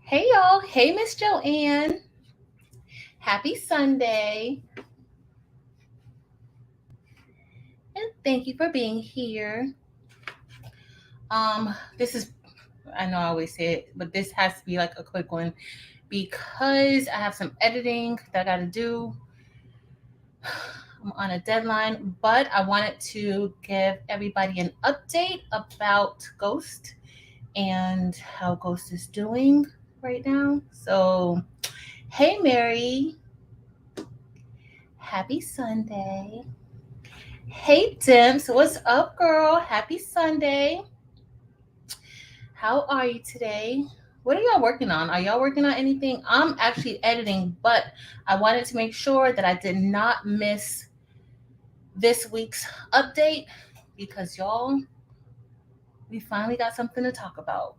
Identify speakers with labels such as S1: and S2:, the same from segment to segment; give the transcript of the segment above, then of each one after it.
S1: Hey y'all. Hey Miss Joanne. Happy Sunday. And thank you for being here. This is, I know I always say it, but this has to be like a quick one because I have some editing that I gotta do. I'm on a deadline, but I wanted to give everybody an update about Ghost and how Ghost is doing right now. So, hey Mary, happy Sunday. Hey Dimps, what's up, girl? Happy Sunday. How are you today? What are y'all working on? Are y'all working on anything? I'm actually editing, but I wanted to make sure that I did not miss this week's update because y'all, we finally got something to talk about.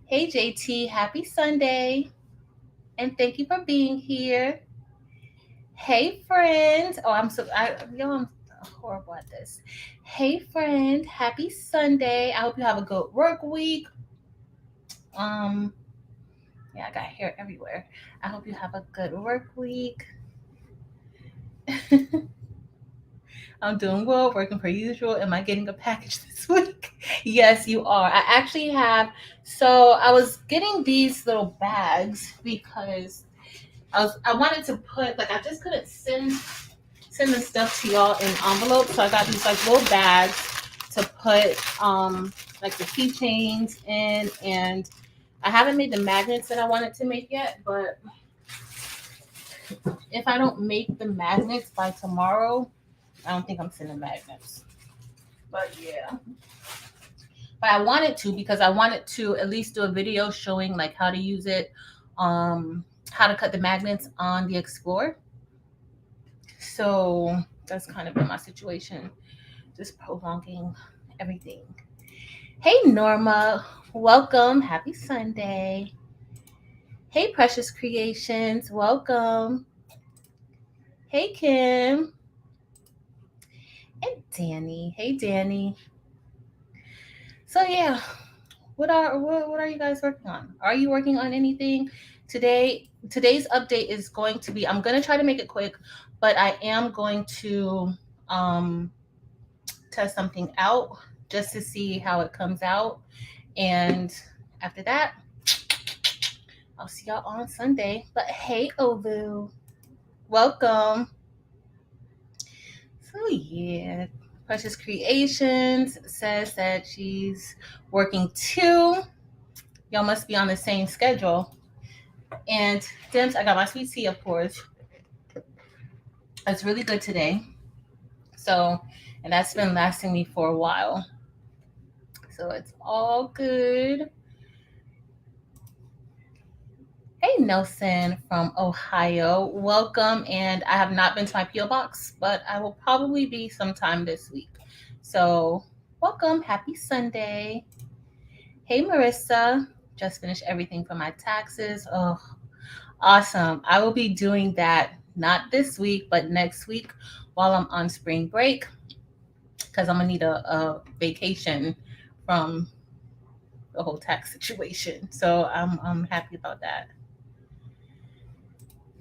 S1: Hey JT, happy Sunday. And thank you for being here. Hey friend. Oh, I'm horrible at this. Hey friend, happy Sunday. I hope you have a good work week. Yeah, I got hair everywhere. I hope you have a good work week. I'm doing well, working per usual. Am I getting a package this week? Yes, you are. I actually have. So I was getting these little bags because I wanted to put, like, I just couldn't send the stuff to y'all in envelopes. So I got these like little bags to put like the keychains in, and I haven't made the magnets that I wanted to make yet, but if I don't make the magnets by tomorrow, I don't think I'm sending magnets. But yeah. But I wanted to because I wanted to at least do a video showing like how to use it, how to cut the magnets on the Explorer. So that's kind of been my situation, just prolonging everything. Hey Norma, welcome. Happy Sunday. Hey Precious Creations, welcome. Hey Kim. And Danny. Hey Danny. So yeah, what are you guys working on? Are you working on anything today? Today's update is going to be, I'm going to try to make it quick, but I am going to test something out just to see how it comes out, and after that I'll see y'all on Sunday. But hey Ovu, welcome. So yeah, Precious Creations says that she's working too. Y'all must be on the same schedule. And Dims, I got my sweet tea, of course. It's really good today. So, and that's been lasting me for a while. So it's all good. Hey Nelson from Ohio, welcome. And I have not been to my P.O. box, but I will probably be sometime this week. So welcome, happy Sunday. Hey Marissa, just finished everything for my taxes. Oh, awesome. I will be doing that not this week, but next week while I'm on spring break, because I'm gonna need a vacation from the whole tax situation. So I'm happy about that.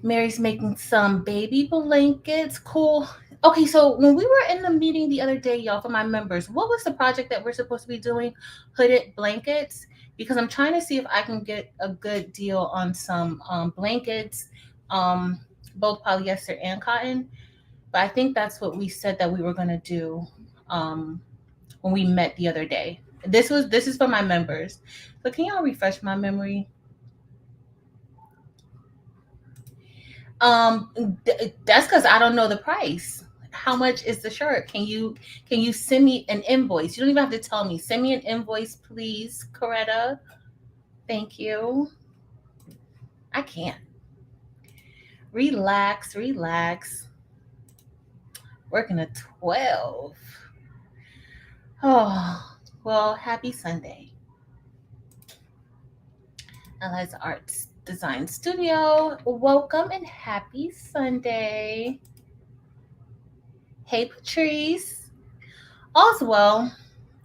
S1: Mary's making some baby blankets. Cool. Okay, so when we were in the meeting the other day, y'all, for my members, what was the project that we're supposed to be doing? Hooded blankets? Because I'm trying to see if I can get a good deal on some blankets, both polyester and cotton. But I think that's what we said that we were going to do when we met the other day. This is for my members. So can y'all refresh my memory? That's because I don't know the price. How much is the shirt? Can you send me an invoice? You don't even have to tell me. Send me an invoice, please, Coretta. Thank you. I can't. Relax. Working a 12. Oh, well, happy Sunday. Eliza Arts Design Studio. Welcome and happy Sunday. Hey, Patrice. All's well.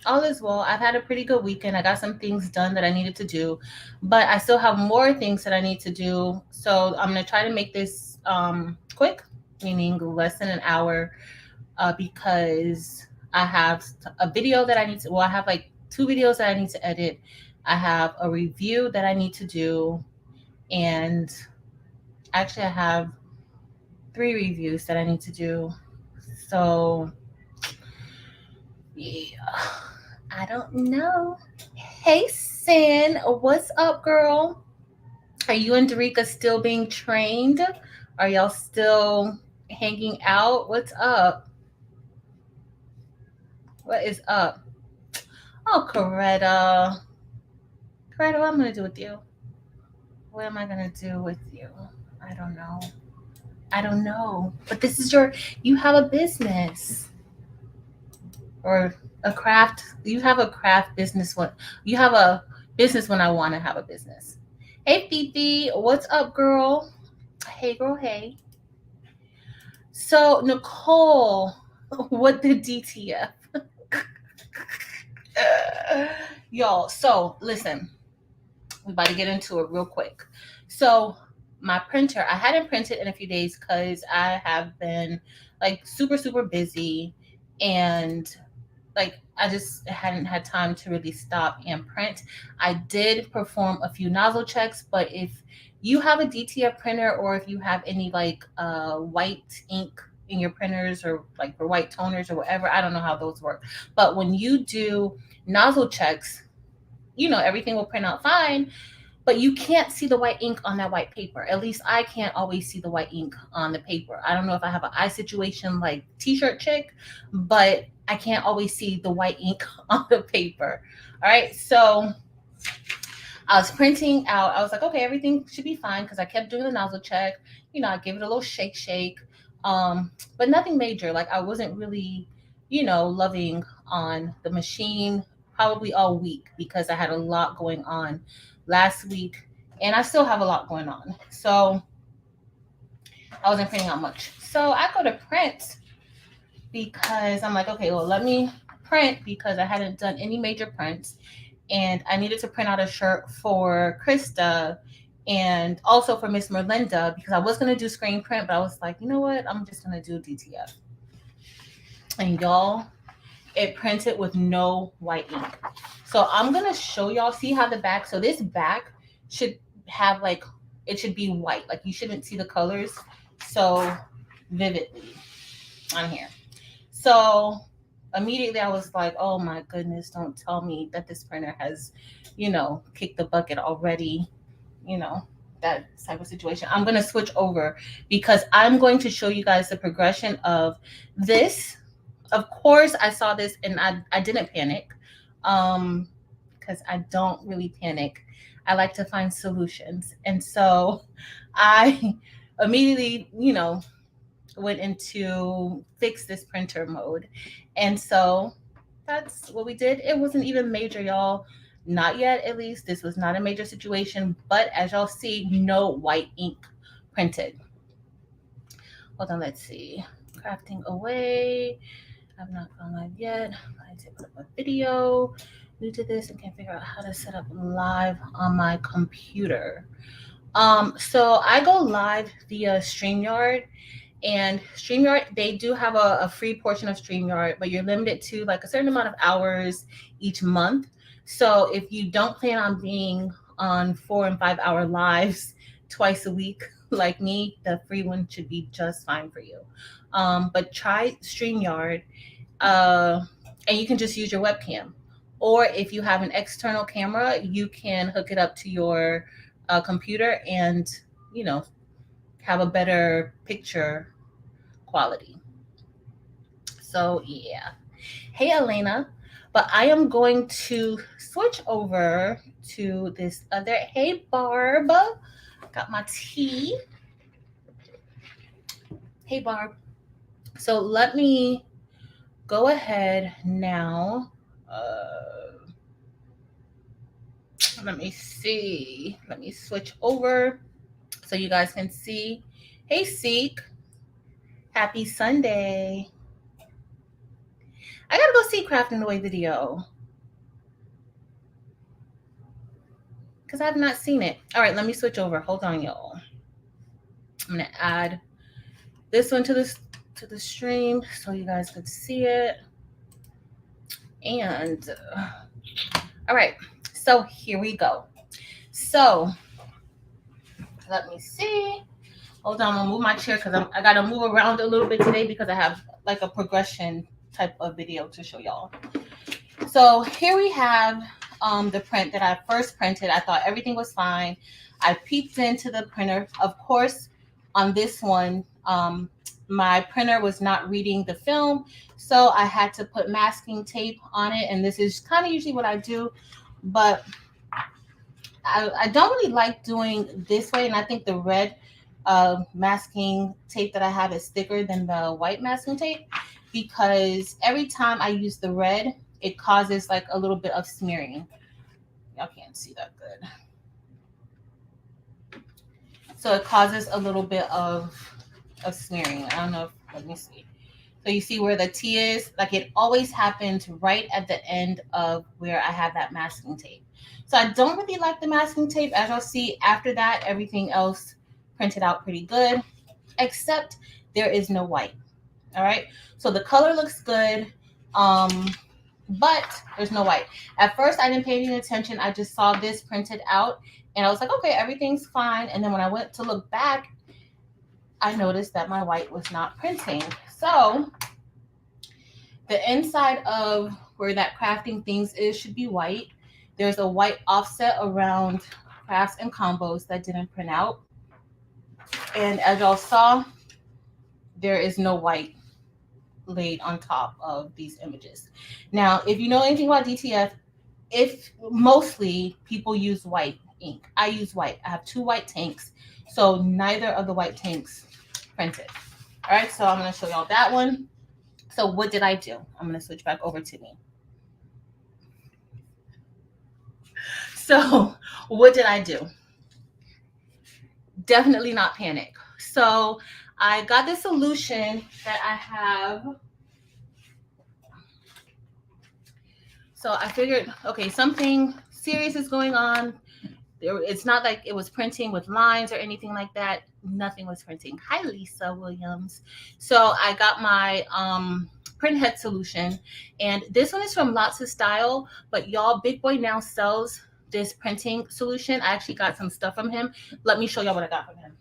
S1: All is well. I've had a pretty good weekend. I got some things done that I needed to do, but I still have more things that I need to do. So I'm going to try to make this quick, meaning less than an hour, because I have a video that I need to, well, I have like 2 videos that I need to edit. I have a review that I need to do. And actually, I have 3 reviews that I need to do. So, yeah, I don't know. Hey, Sin, what's up, girl? Are you and Darika still being trained? Are y'all still hanging out? What's up? What is up? Oh, Coretta. Coretta, what am I going to do with you? What am I going to do with you? I don't know. I don't know. But this is you have a business or a craft. You have a craft business. You have a business when I want to have a business. Hey, Fifi, what's up, girl? Hey, girl, hey. So, Nicole, what the DTF? Y'all, so listen, we about to get into it real quick. So, my printer, I hadn't printed in a few days because I have been like super, super busy, and like I just hadn't had time to really stop and print. I did perform a few nozzle checks, but if you have a DTF printer or if you have any like white ink in your printers or like for white toners or whatever, I don't know how those work. But when you do nozzle checks, everything will print out fine, but you can't see the white ink on that white paper. At least I can't always see the white ink on the paper. I don't know if I have an eye situation like t-shirt chick, but I can't always see the white ink on the paper. All right, so I was printing out. I was like, okay, everything should be fine because I kept doing the nozzle check. I gave it a little shake, but nothing major. Like I wasn't really, loving on the machine probably all week because I had a lot going on last week, and I still have a lot going on. So I wasn't printing out much. So I go to print because I'm like, okay, well, let me print because I hadn't done any major prints, and I needed to print out a shirt for Krista and also for Miss Merlinda because I was going to do screen print, but I was like, you know what? I'm just going to do DTF. And y'all, it printed with no white ink. So I'm going to show y'all, see how the back, so this back should have like, it should be white. Like you shouldn't see the colors so vividly on here. So immediately I was like, oh my goodness, don't tell me that this printer has, kicked the bucket already, that type of situation. I'm going to switch over because I'm going to show you guys the progression of this. Of course, I saw this and I didn't panic because I don't really panic. I like to find solutions. And so I immediately, went into fix this printer mode. And so that's what we did. It wasn't even major, y'all. Not yet, at least. This was not a major situation. But as y'all see, no white ink printed. Hold on, let's see. Crafting away. I've not gone live yet. I did put up a video. New to this and can't figure out how to set up live on my computer. So I go live via StreamYard. And StreamYard, they do have a free portion of StreamYard, but you're limited to like a certain amount of hours each month. So if you don't plan on being on 4 and 5 hour lives twice a week like me, the free one should be just fine for you. But try StreamYard, and you can just use your webcam. Or if you have an external camera, you can hook it up to your computer and, have a better picture quality. So yeah. Hey Elena, but I am going to switch over to this other. Hey Barb, got my tea. Hey Barb. So let me go ahead now. Let me see. Let me switch over so you guys can see. Hey Seek. Happy Sunday. I gotta go see Crafting Away video because I have not seen it. All right, let me switch over. Hold on, y'all. I'm gonna add this one to the stream so you guys could see it. And all right, so here we go. So let me see. Hold on, I'm gonna move my chair because I gotta move around a little bit today because I have like a progression type of video to show y'all. So here we have the print that I first printed. I thought everything was fine. I peeked into the printer. Of course, on this one, my printer was not reading the film, so I had to put masking tape on it. And this is kind of usually what I do, but I don't really like doing this way. And I think the red masking tape that I have is thicker than the white masking tape because every time I use the red, it causes like a little bit of smearing. Y'all can't see that good. So it causes a little bit of smearing. I don't know if, let me see. So you see where the T is? Like it always happens right at the end of where I have that masking tape. So I don't really like the masking tape. As you'll see, after that, everything else printed out pretty good, except there is no white. All right. So the color looks good, but there's no white. At first, I didn't pay any attention. I just saw this printed out, and I was like, okay, everything's fine. And then when I went to look back, I noticed that my white was not printing. So the inside of where that crafting things is should be white. There's a white offset around crafts and combos that didn't print out. And as y'all saw, there is no white laid on top of these images. Now, if you know anything about DTF, if mostly people use white ink. I use white. I have 2 white tanks, so neither of the white tanks printed. All right, so I'm going to show y'all that one. So what did I do? I'm going to switch back over to me. So what did I do? Definitely not panic. So I got this solution that I have. So I figured, okay, something serious is going on. It's not like it was printing with lines or anything like that. Nothing was printing. Hi, Lisa Williams. So I got my Printhead solution, and this one is from Lots of Style, but y'all, Big Boy now sells this printing solution. I actually got some stuff from him. Let me show y'all what I got from him.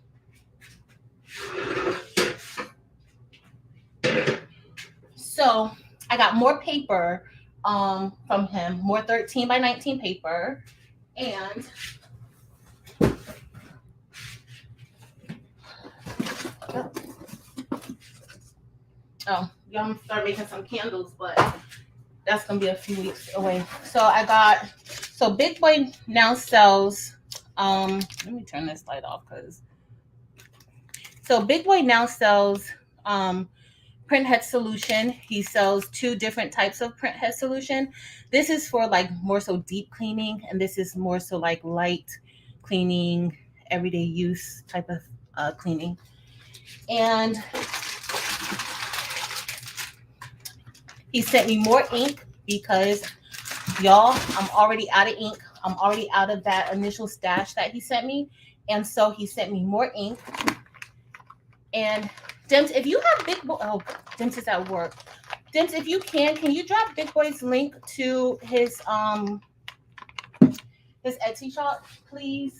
S1: So I got more paper from him, more 13 by 19 paper, and oh, y'all gonna start making some candles, but that's gonna be a few weeks away. So I got, so Big Boy now sells, let me turn this light off because, so Big Boy now sells Printhead solution. He sells 2 different types of Printhead solution. This is for like more so deep cleaning, and this is more so like light cleaning, everyday use type of cleaning. And he sent me more ink because, y'all, I'm already out of ink. I'm already out of that initial stash that he sent me. And so he sent me more ink. And Dims, if you have Big Boy, oh, Dims is at work. Dims, if you can you drop Big Boy's link to his Etsy shop, please?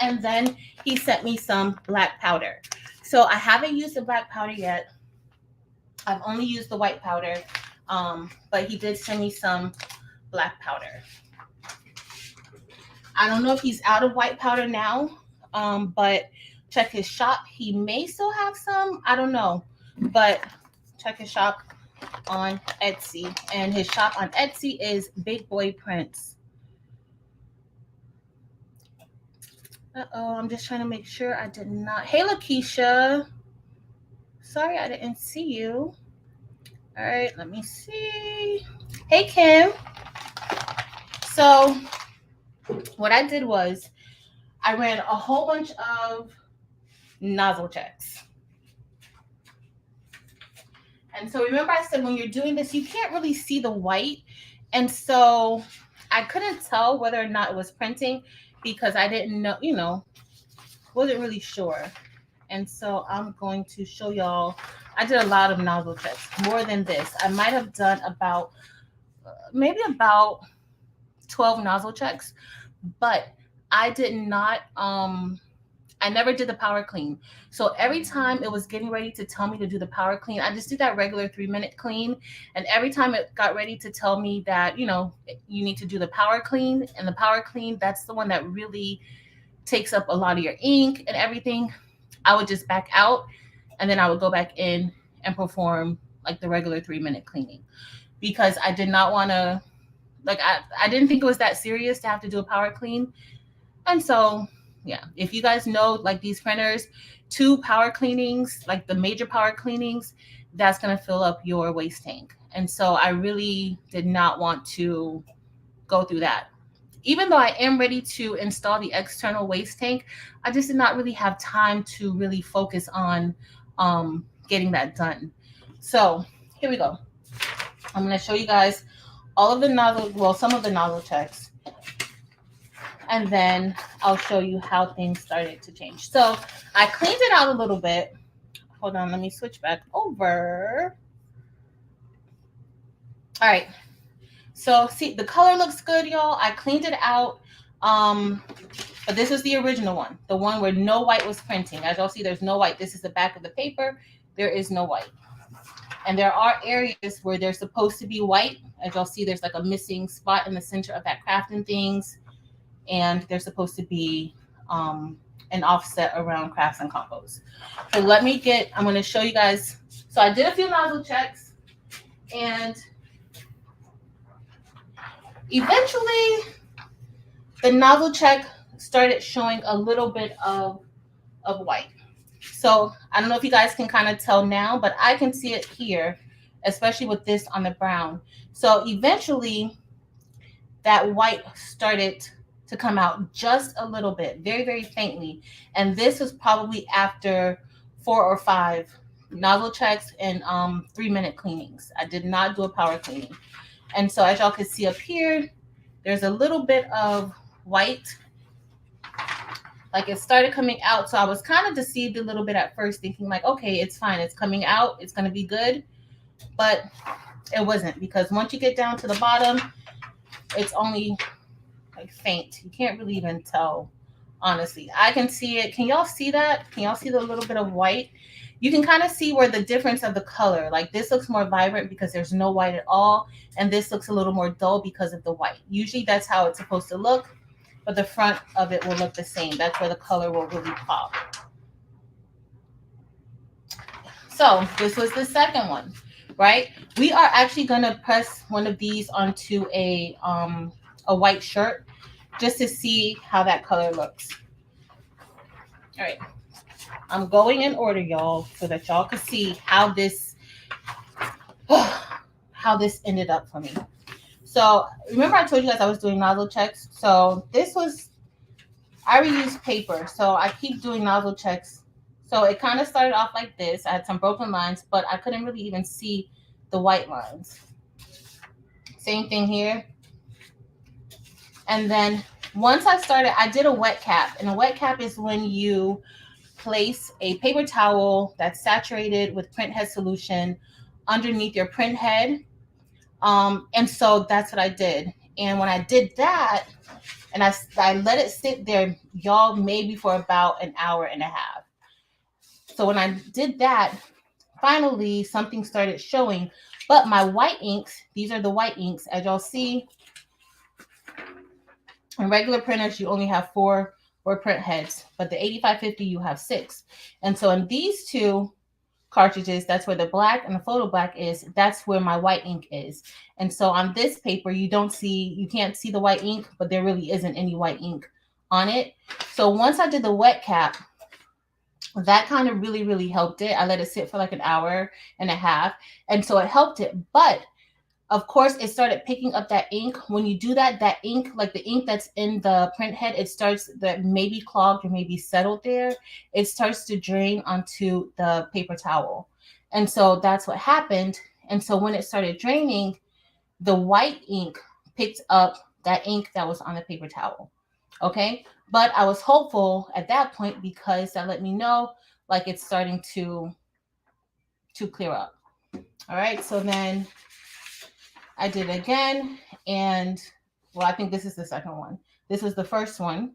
S1: And then he sent me some black powder. So I haven't used the black powder yet. I've only used the white powder, but he did send me some black powder. I don't know if he's out of white powder now, but check his shop. He may still have some. I don't know, but check his shop on Etsy. And his shop on Etsy is Big Boy Prints. Uh-oh, I'm just trying to make sure I did not. Hey, Lakeisha. Sorry, I didn't see you. All right, let me see. Hey, Kim. So what I did was I ran a whole bunch of nozzle checks. And so remember I said when you're doing this, you can't really see the white. And so I couldn't tell whether or not it was printing because I didn't know, wasn't really sure. And so I'm going to show y'all. I did a lot of nozzle checks, more than this. I might have done about, maybe about 12 nozzle checks, but I did not, I never did the power clean. So every time it was getting ready to tell me to do the power clean, I just did that regular 3-minute clean. And every time it got ready to tell me that, you need to do the power clean, and the power clean, that's the one that really takes up a lot of your ink and everything, I would just back out, and then I would go back in and perform like the regular 3-minute cleaning, because I did not want to, like, I didn't think it was that serious to have to do a power clean. And so, yeah, if you guys know, like, these printers, 2 power cleanings, like the major power cleanings, that's going to fill up your waste tank. And so I really did not want to go through that. Even though I am ready to install the external waste tank, I just did not really have time to really focus on getting that done. So here we go. I'm going to show you guys all of the nozzle, well, some of the nozzle checks, and then I'll show you how things started to change. So I cleaned it out a little bit. Hold on, let me switch back over. All right. So see, the color looks good, y'all. I cleaned it out. But this was the original one, the one where no white was printing. As y'all see, there's no white. This is the back of the paper. There is no white. And there are areas where there's supposed to be white. As y'all see, there's like a missing spot in the center of that crafting things. And there's supposed to be an offset around crafts and combos. So I'm going to show you guys. So I did a few nozzle checks, and eventually the nozzle check started showing a little bit of white. So I don't know if you guys can kind of tell now, but I can see it here, especially with this on the brown. So eventually that white started to come out just a little bit, very, very faintly. And this was probably after 4 or 5 nozzle checks and 3-minute cleanings. I did not do a power cleaning. And so as y'all can see up here, there's a little bit of white. Like, it started coming out. So I was kind of deceived a little bit at first, thinking like, okay, it's fine. It's coming out. It's going to be good. But it wasn't, because once you get down to the bottom, it's only like faint. You can't really even tell, honestly. I can see it. Can y'all see that? Can y'all see the little bit of white? You can kind of see where the difference of the color, like this looks more vibrant because there's no white at all. And this looks a little more dull because of the white. Usually that's how it's supposed to look, but the front of it will look the same. That's where the color will really pop. So this was the second one, right? We are actually going to press one of these onto a white shirt just to see how that color looks. All right. I'm going in order, y'all, so that y'all can see how this ended up for me. So remember I told you guys I was doing nozzle checks. So I reused paper. So I keep doing nozzle checks. So it kind of started off like this. I had some broken lines, but I couldn't really even see the white lines. Same thing here. And then once I did a wet cap. And a wet cap is when you place a paper towel that's saturated with Printhead solution underneath your Printhead. And so that's what I did. And when I did that, and I let it sit there, y'all, maybe for about an hour and a half. So when I did that, finally something started showing. But my white inks, these are the white inks, as y'all see. In regular printers, you only have 4 print heads, but the 8550 you have 6. And so in these 2 cartridges, that's where the black and the photo black is. That's where my white ink is. And so on this paper, you can't see the white ink, but there really isn't any white ink on it. So once I did the wet cap, that kind of really, really helped it. I let it sit for like an hour and a half. And so it helped it. But of course, it started picking up that ink. When you do that, that ink, like the ink that's in the Printhead, it starts, that maybe clogged or maybe settled there, it starts to drain onto the paper towel. And so that's what happened. And so when it started draining, the white ink picked up that ink that was on the paper towel. Okay. But I was hopeful at that point because that let me know like it's starting to clear up. All right. So then I did it again. And well, I think this is the second one. This was the first one.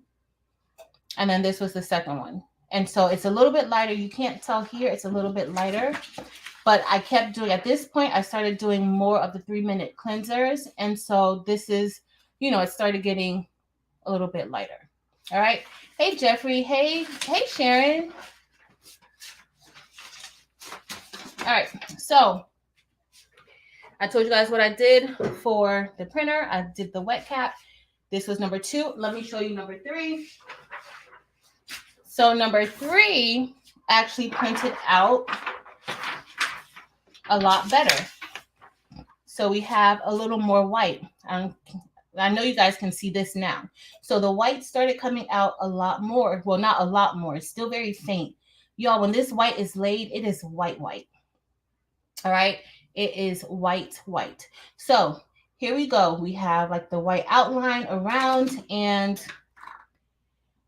S1: And then this was the second one. And so it's a little bit lighter. You can't tell here. It's a little bit lighter. But I kept doing, at this point, I started doing more of the 3-minute cleansers. And so this is, you know, it started getting a little bit lighter. All right. Hey, Jeffrey. Hey, Sharon. All right. So I told you guys what I did for the printer. I did the wet cap. This was number 2. Let me show you number 3. So number 3 actually printed out a lot better. So we have a little more white. I know you guys can see this now. So the white started coming out a lot more. Well, not a lot more. It's still very faint. Y'all, when this white is laid, it is white. All right. It is white. So here we go. We have like the white outline around, and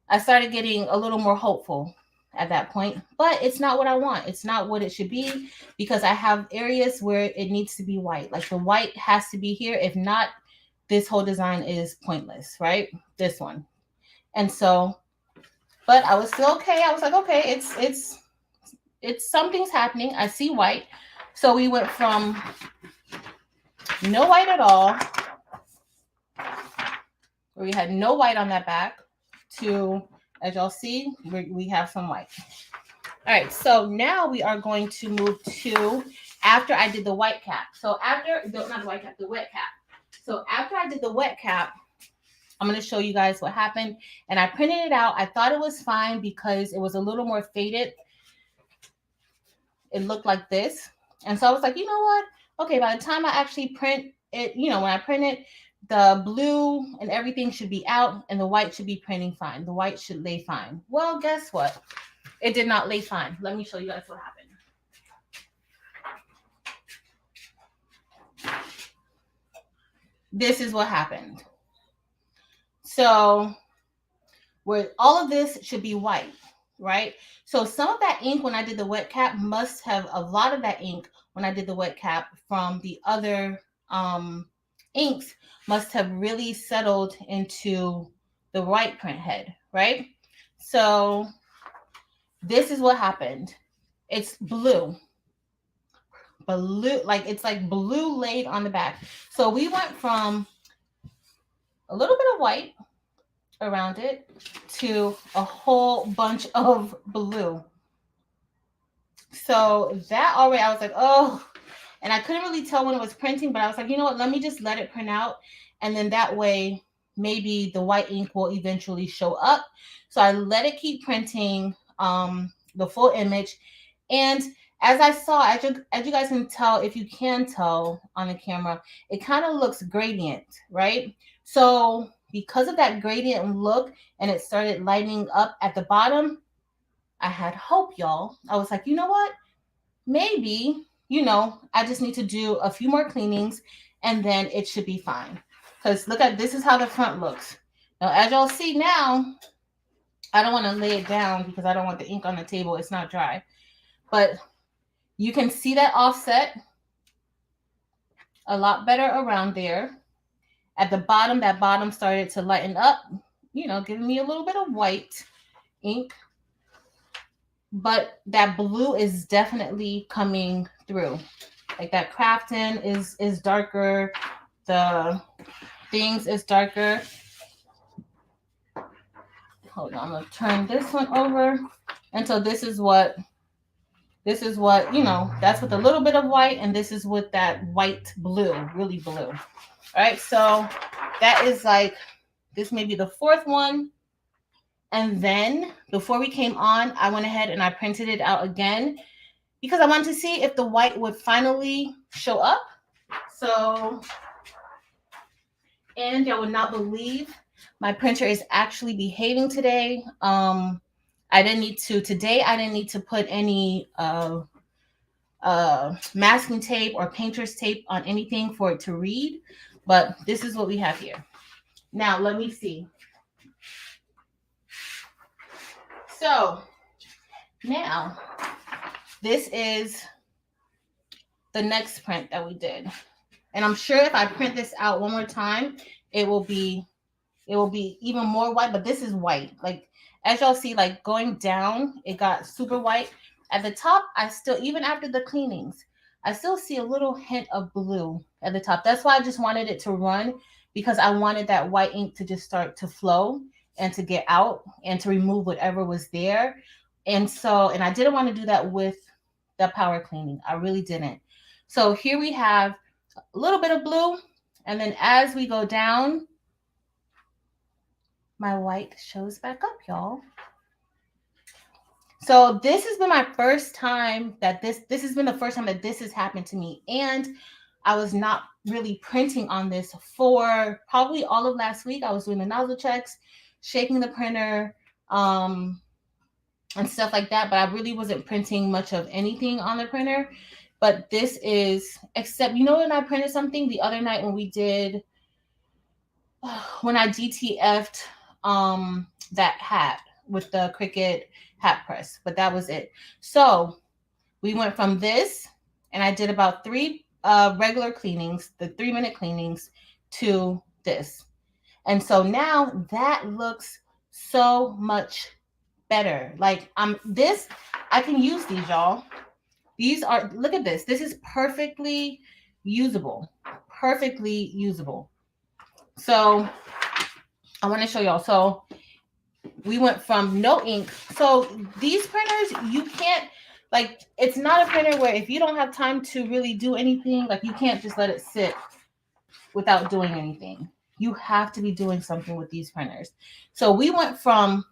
S1: I started getting a little more hopeful at that point, but it's not what I want. It's not what it should be because I have areas where it needs to be white. Like the white has to be here. If not, this whole design is pointless, right? This one. And so, but I was still okay. I was like, okay, it's something's happening. I see white. So we went from no white at all, where we had no white on that back, to, as y'all see, we have some white. All right, so now we are going to move to after I did the white cap. So after, not the white cap, the wet cap. So after I did the wet cap, I'm going to show you guys what happened. And I printed it out. I thought it was fine because it was a little more faded. It looked like this. And so I was like, you know what? Okay, by the time I actually print it, you know, when I print it, the blue and everything should be out and the white should be printing fine. The white should lay fine. Well, guess what? It did not lay fine. Let me show you guys what happened. This is what happened. So where all of this should be white, right? So some of that ink when I did the wet cap must have, a lot of that ink when I did the wet cap from the other inks must have really settled into the white print head, right? So this is what happened. It's blue, like it's like blue laid on the back. So we went from a little bit of white around it to a whole bunch of blue. So that already, I was like, oh, and I couldn't really tell when it was printing, but I was like, you know what, let me just let it print out. And then that way, maybe the white ink will eventually show up. So I let it keep printing the full image. And as I saw, as you guys can tell, if you can tell on the camera, it kind of looks gradient, right? So because of that gradient look and it started lighting up at the bottom, I had hope, y'all. I was like, you know what? Maybe, you know, I just need to do a few more cleanings and then it should be fine. Because look at, this is how the front looks. Now, as y'all see now, I don't want to lay it down because I don't want the ink on the table. It's not dry. But you can see that offset a lot better around there. At the bottom, that bottom started to lighten up, you know, giving me a little bit of white ink. But that blue is definitely coming through. Like that crafting is darker. The things is darker. Hold on, I'm gonna turn this one over. And so this is what, you know, that's with a little bit of white, and this is with that white blue, really blue. All right, so that is like, this may be the fourth one. And then before we came on, I went ahead and I printed it out again because I wanted to see if the white would finally show up. So, and y'all would not believe my printer is actually behaving today. I didn't need to put any masking tape or painter's tape on anything for it to read. But this is what we have here. Now, let me see. So now this is the next print that we did. And I'm sure if I print this out one more time, it will be even more white, but this is white. Like, as y'all see, like going down, it got super white. At the top, I still, even after the cleanings, I still see a little hint of blue at the top. That's why I just wanted it to run, because I wanted that white ink to just start to flow and to get out and to remove whatever was there. And so, and I didn't want to do that with the power cleaning. I really didn't. So here we have a little bit of blue. And then as we go down, my white shows back up, y'all. So this has been my first time that this has been the first time that this has happened to me. And I was not really printing on this for probably all of last week. I was doing the nozzle checks, shaking the printer, and stuff like that. But I really wasn't printing much of anything on the printer. But this is, except, you know, when I printed something the other night when we did, when I DTF'd that hat with the CRICUT hat press, but that was it. So we went from this, and I did about 3 regular cleanings, the 3-minute cleanings, to this. And so now that looks so much better. Like, this, I can use these, y'all. These are, look at this. This is perfectly usable. Perfectly usable. So I want to show y'all. So we went from no ink. So these printers, you can't, like, it's not a printer where if you don't have time to really do anything, like, you can't just let it sit without doing anything. You have to be doing something with these printers. So we went from,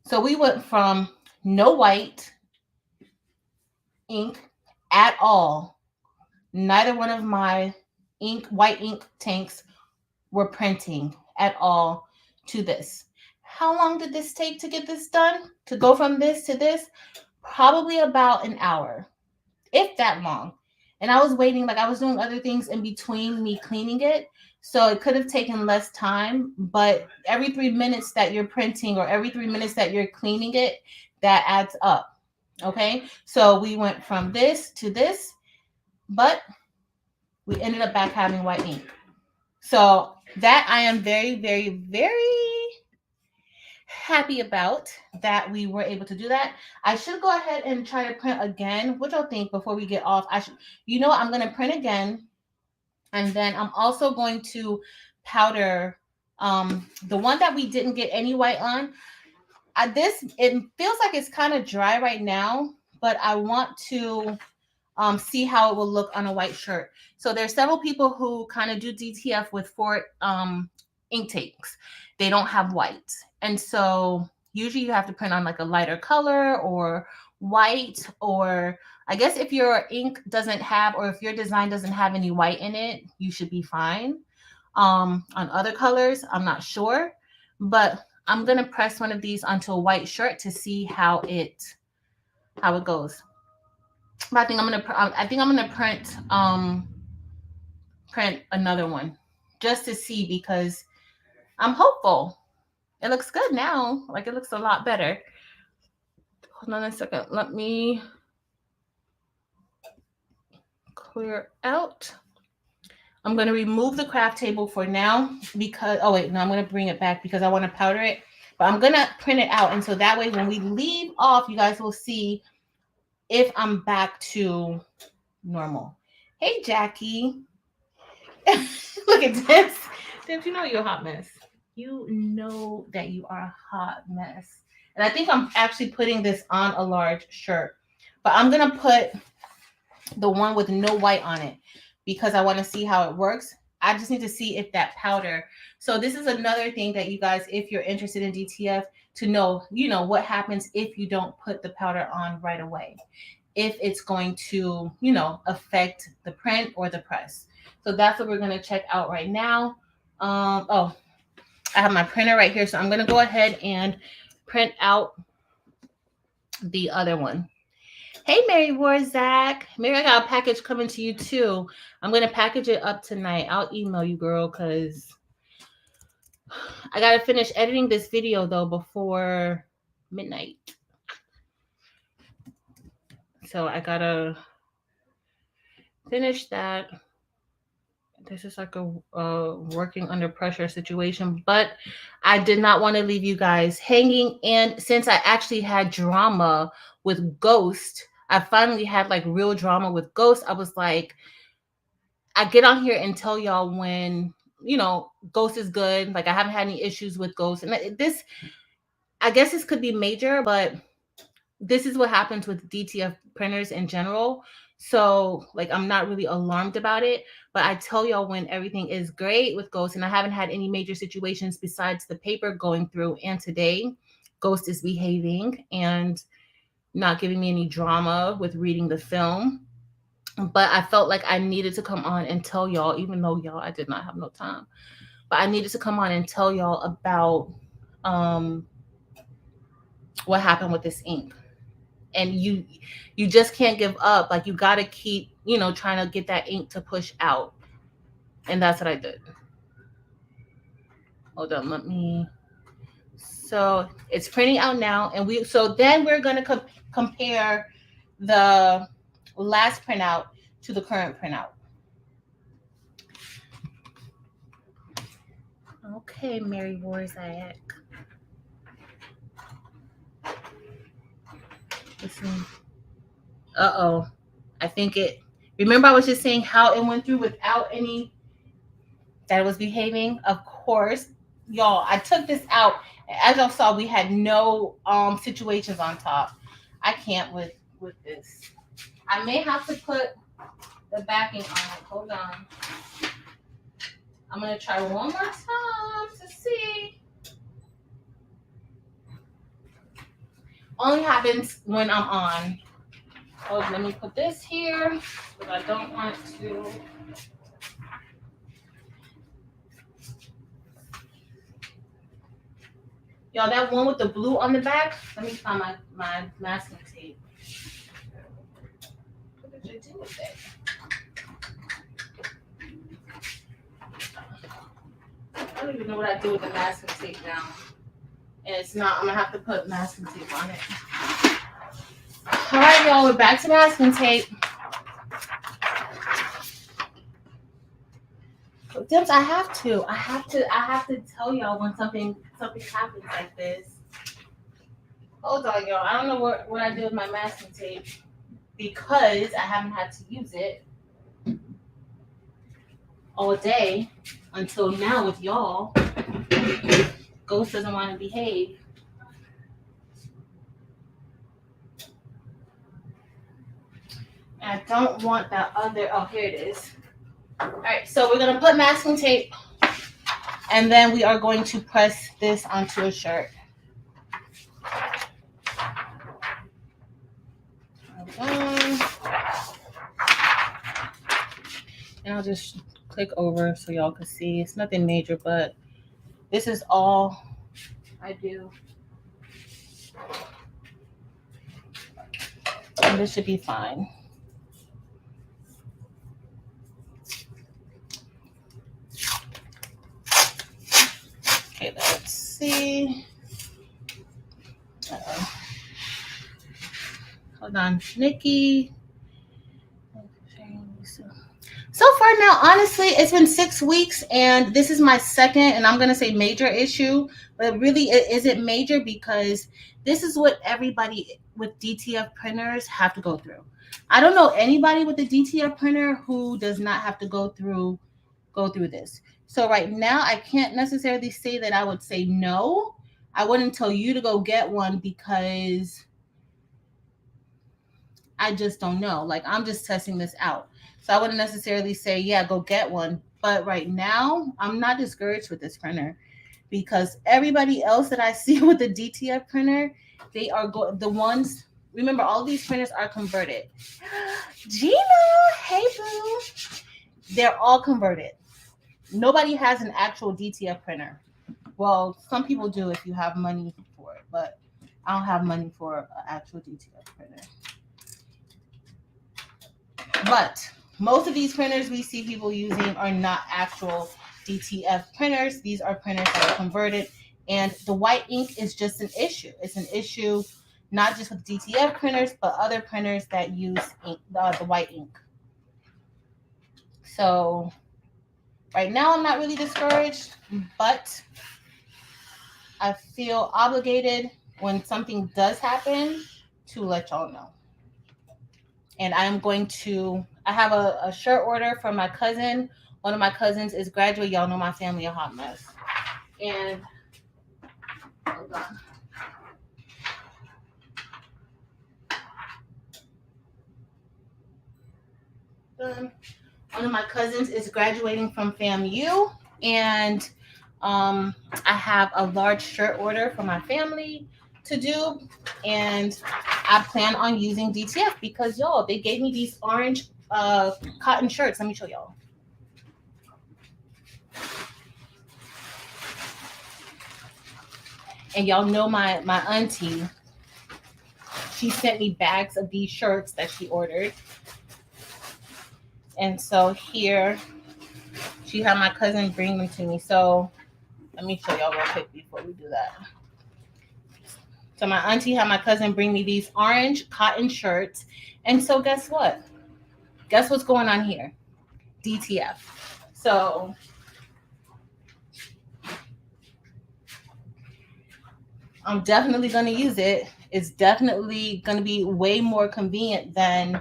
S1: so we went from no white ink at all. Neither one of my white ink tanks were printing at all, to this. How long did this take to get this done? To go from this to this? Probably about an hour, if that long. And I was waiting, like I was doing other things in between me cleaning it. So it could have taken less time, but every 3 minutes that you're printing or every 3 minutes that you're cleaning it, that adds up. Okay. So we went from this to this, but we ended up back having white ink. So that I am very, very, very happy about, that we were able to do that. I should go ahead and try to print again. What y'all think before we get off? You know, I'm going to print again. And then I'm also going to powder the one that we didn't get any white on. It feels like it's kind of dry right now, but I want to see how it will look on a white shirt. So there's several people who kind of do DTF with 4 ink tanks. They don't have white. And so usually you have to print on like a lighter color or white, or I guess if your ink doesn't have, or if your design doesn't have any white in it, you should be fine. On other colors, I'm not sure, but I'm going to press one of these onto a white shirt to see how it goes. But I think I'm gonna print another one just to see, because I'm hopeful. It looks good now. Like, it looks a lot better. Hold on a second. Let me clear out. I'm going to remove the craft table for now because, oh wait, no, I'm going to bring it back because I want to powder it. But I'm going to print it out. And so that way when we leave off, you guys will see if I'm back to normal. Hey, Jackie. Look at this. Did you know you're a hot mess? You know that you are a hot mess. And I think I'm actually putting this on a large shirt. But I'm going to put the one with no white on it because I want to see how it works. I just need to see if that powder. So this is another thing that you guys, if you're interested in DTF, to know, you know, what happens if you don't put the powder on right away. If it's going to, you know, affect the print or the press. So that's what we're going to check out right now. Oh, I have my printer right here. So I'm going to go ahead and print out the other one. Hey, Mary Warzak. Mary, I got a package coming to you too. I'm going to package it up tonight. I'll email you, girl, because I got to finish editing this video, though, before midnight. So I got to finish that. This is like a working under pressure situation, but I did not want to leave you guys hanging. And since I actually had drama with Ghost, I finally had like real drama with Ghost. I was like, I get on here and tell y'all when, Ghost is good. Like I haven't had any issues with Ghost. And this, I guess this could be major, but this is what happens with DTF printers in general. So like, I'm not really alarmed about it, but I tell y'all when everything is great with Ghost, and I haven't had any major situations besides the paper going through. And today Ghost is behaving and not giving me any drama with reading the film. But I felt like I needed to come on and tell y'all, even though y'all, I did not have no time, but I needed to come on and tell y'all about what happened with this ink. And you just can't give up. Like you got to keep, trying to get that ink to push out. And that's what I did. Hold on, so it's printing out now. And then we're going to compare the last printout to the current printout. Okay, Mary Warzak. Listen. Uh-oh. I think remember I was just saying how it went through without any, that it was behaving? Of course. Y'all, I took this out. As y'all saw, we had no situations on top. I can't with this. I may have to put the backing on it. Hold on. I'm going to try one more time to see. Only happens when I'm on. Oh, let me put this here because I don't want to. Y'all, that one with the blue on the back, let me find my masking tape. What did you do with it? I don't even know what I do with the masking tape now. And it's not, I'm going to have to put masking tape on it. All right, y'all, we're back to masking tape. Dims, I have to tell y'all when something happens like this. Hold on, y'all. I don't know what I did with my masking tape because I haven't had to use it all day until now with y'all. Ghost doesn't want to behave. I don't want that other. Oh, here it is. All right, so we're gonna put masking tape, and then we are going to press this onto a shirt. And I'll just click over so y'all can see. It's nothing major, but this is all I do. And this should be fine. Okay, let's see. Uh-oh. Hold on, Nikki. So far now, honestly, it's been 6 weeks, and this is my second, and I'm going to say major issue, but really it isn't major because this is what everybody with DTF printers have to go through. I don't know anybody with a DTF printer who does not have to go through this. So right now, I can't necessarily say that I would say no. I wouldn't tell you to go get one because I just don't know. Like, I'm just testing this out. So I wouldn't necessarily say, yeah, go get one. But right now, I'm not discouraged with this printer because everybody else that I see with the DTF printer, they are the ones. Remember, all these printers are converted. Gina, hey boo. They're all converted. Nobody has an actual DTF printer. Well, some people do if you have money for it, but I don't have money for an actual DTF printer. But most of these printers we see people using are not actual DTF printers. These are printers that are converted, and the white ink is just an issue. It's an issue not just with DTF printers, but other printers that use ink, the white ink. So right now I'm not really discouraged, but I feel obligated when something does happen to let y'all know. And I have a shirt order from my cousin. One of my cousins is graduate. Y'all know my family a hot mess. And hold on. One of my cousins is graduating from FAMU, and I have a large shirt order for my family to do, and I plan on using DTF because y'all, they gave me these orange cotton shirts. Let me show y'all. And y'all know my auntie, she sent me bags of these shirts that she ordered. And so here, she had my cousin bring them to me. So let me show y'all real quick before we do that. So my auntie had my cousin bring me these orange cotton shirts. And so guess what? Guess what's going on here? DTF. So I'm definitely going to use it. It's definitely going to be way more convenient than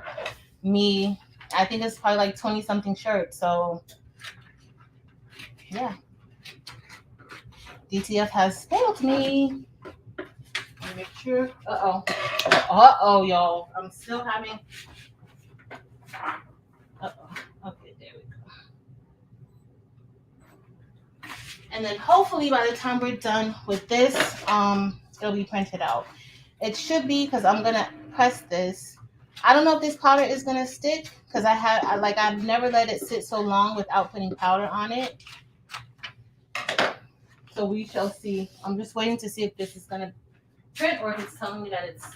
S1: me. I think it's probably like 20 something shirts. So yeah. DTF has failed me. Let me make sure. Uh-oh, y'all. I'm still having. Okay, there we go. And then hopefully by the time we're done with this, it'll be printed out. It should be, because I'm gonna press this. I don't know if this powder is gonna stick, because I've never let it sit so long without putting powder on it. So we shall see. I'm just waiting to see if this is gonna print or if it's telling me that it's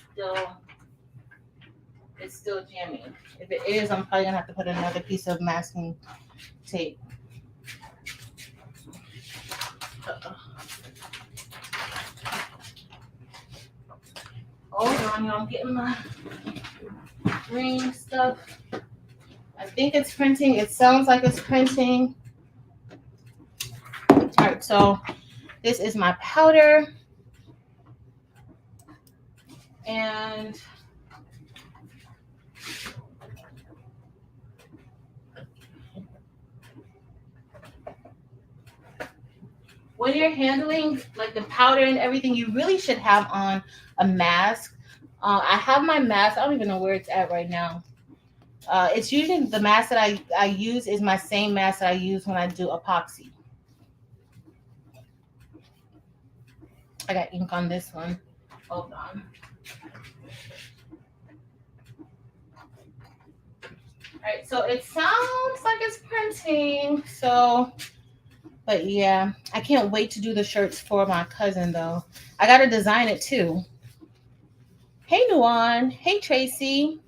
S1: still jamming. If it is, I'm probably gonna have to put another piece of masking tape. Hold on, y'all. I'm getting my green stuff. I think it's printing. It sounds like it's printing. All right, so this is my powder. And when you're handling like the powder and everything, you really should have on a mask. I have my mask. I don't even know where it's at right now. It's usually the mask that I use is my same mask that I use when I do epoxy. I got ink on this one. Hold on. All right, so it sounds like it's printing. So, but yeah, I can't wait to do the shirts for my cousin though. I got to design it too. Hey, Nuan. Hey, Tracy.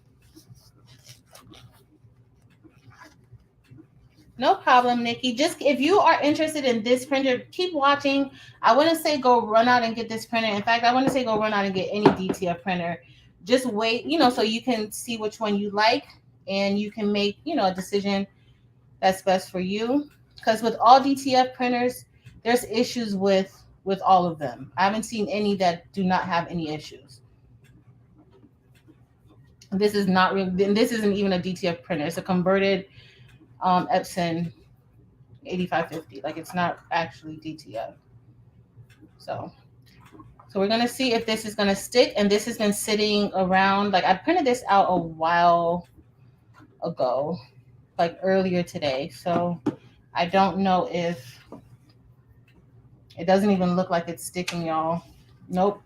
S1: No problem, Nikki. Just if you are interested in this printer, keep watching. I want to say go run out and get this printer. In fact, I want to say go run out and get any DTF printer. Just wait, so you can see which one you like and you can make, a decision that's best for you. Because with all DTF printers, there's issues with all of them. I haven't seen any that do not have any issues. This is not really, this isn't even a DTF printer. It's a converted Epson 8550. Like, it's not actually DTF. So we're going to see if this is going to stick. And this has been sitting around. Like, I printed this out a while ago, like earlier today. So I don't know if it doesn't even look like it's sticking, y'all. Nope,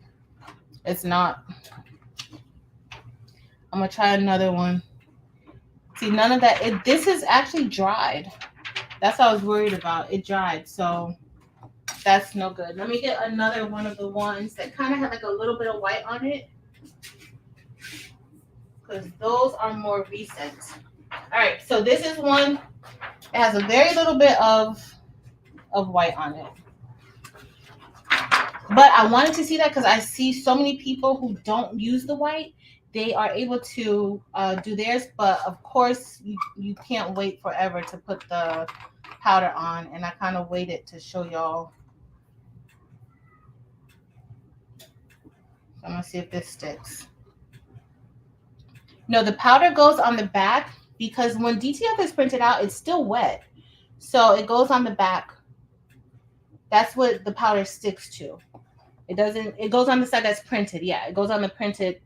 S1: it's not. I'm going to try another one. See, none of that. This is actually dried. That's what I was worried about. It dried. So That's no good. Let me get another one of the ones that kind of have like a little bit of white on it, because those are more recent. All right, so this is one that has a very little bit of white on it. But I wanted to see that because I see so many people who don't use the white. They are able to do theirs, but of course you can't wait forever to put the powder on, and I kind of waited to show y'all. I'm gonna see if this sticks. No, the powder goes on the back because when DTF is printed out, it's still wet. So it goes on the back. That's what the powder sticks to. It goes on the side that's printed. Yeah, it goes on the printed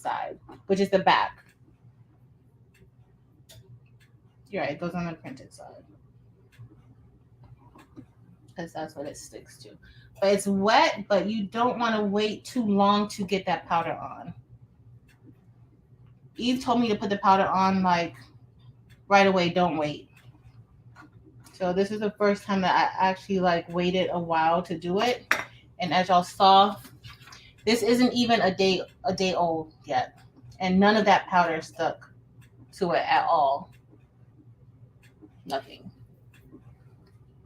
S1: side, which is the back. You're right, it goes on the printed side. Because that's what it sticks to. But it's wet, but you don't want to wait too long to get that powder on. Eve told me to put the powder on like right away, don't wait. So this is the first time that I actually like waited a while to do it. And as y'all saw, this isn't even a day old yet. And none of that powder stuck to it at all. Nothing.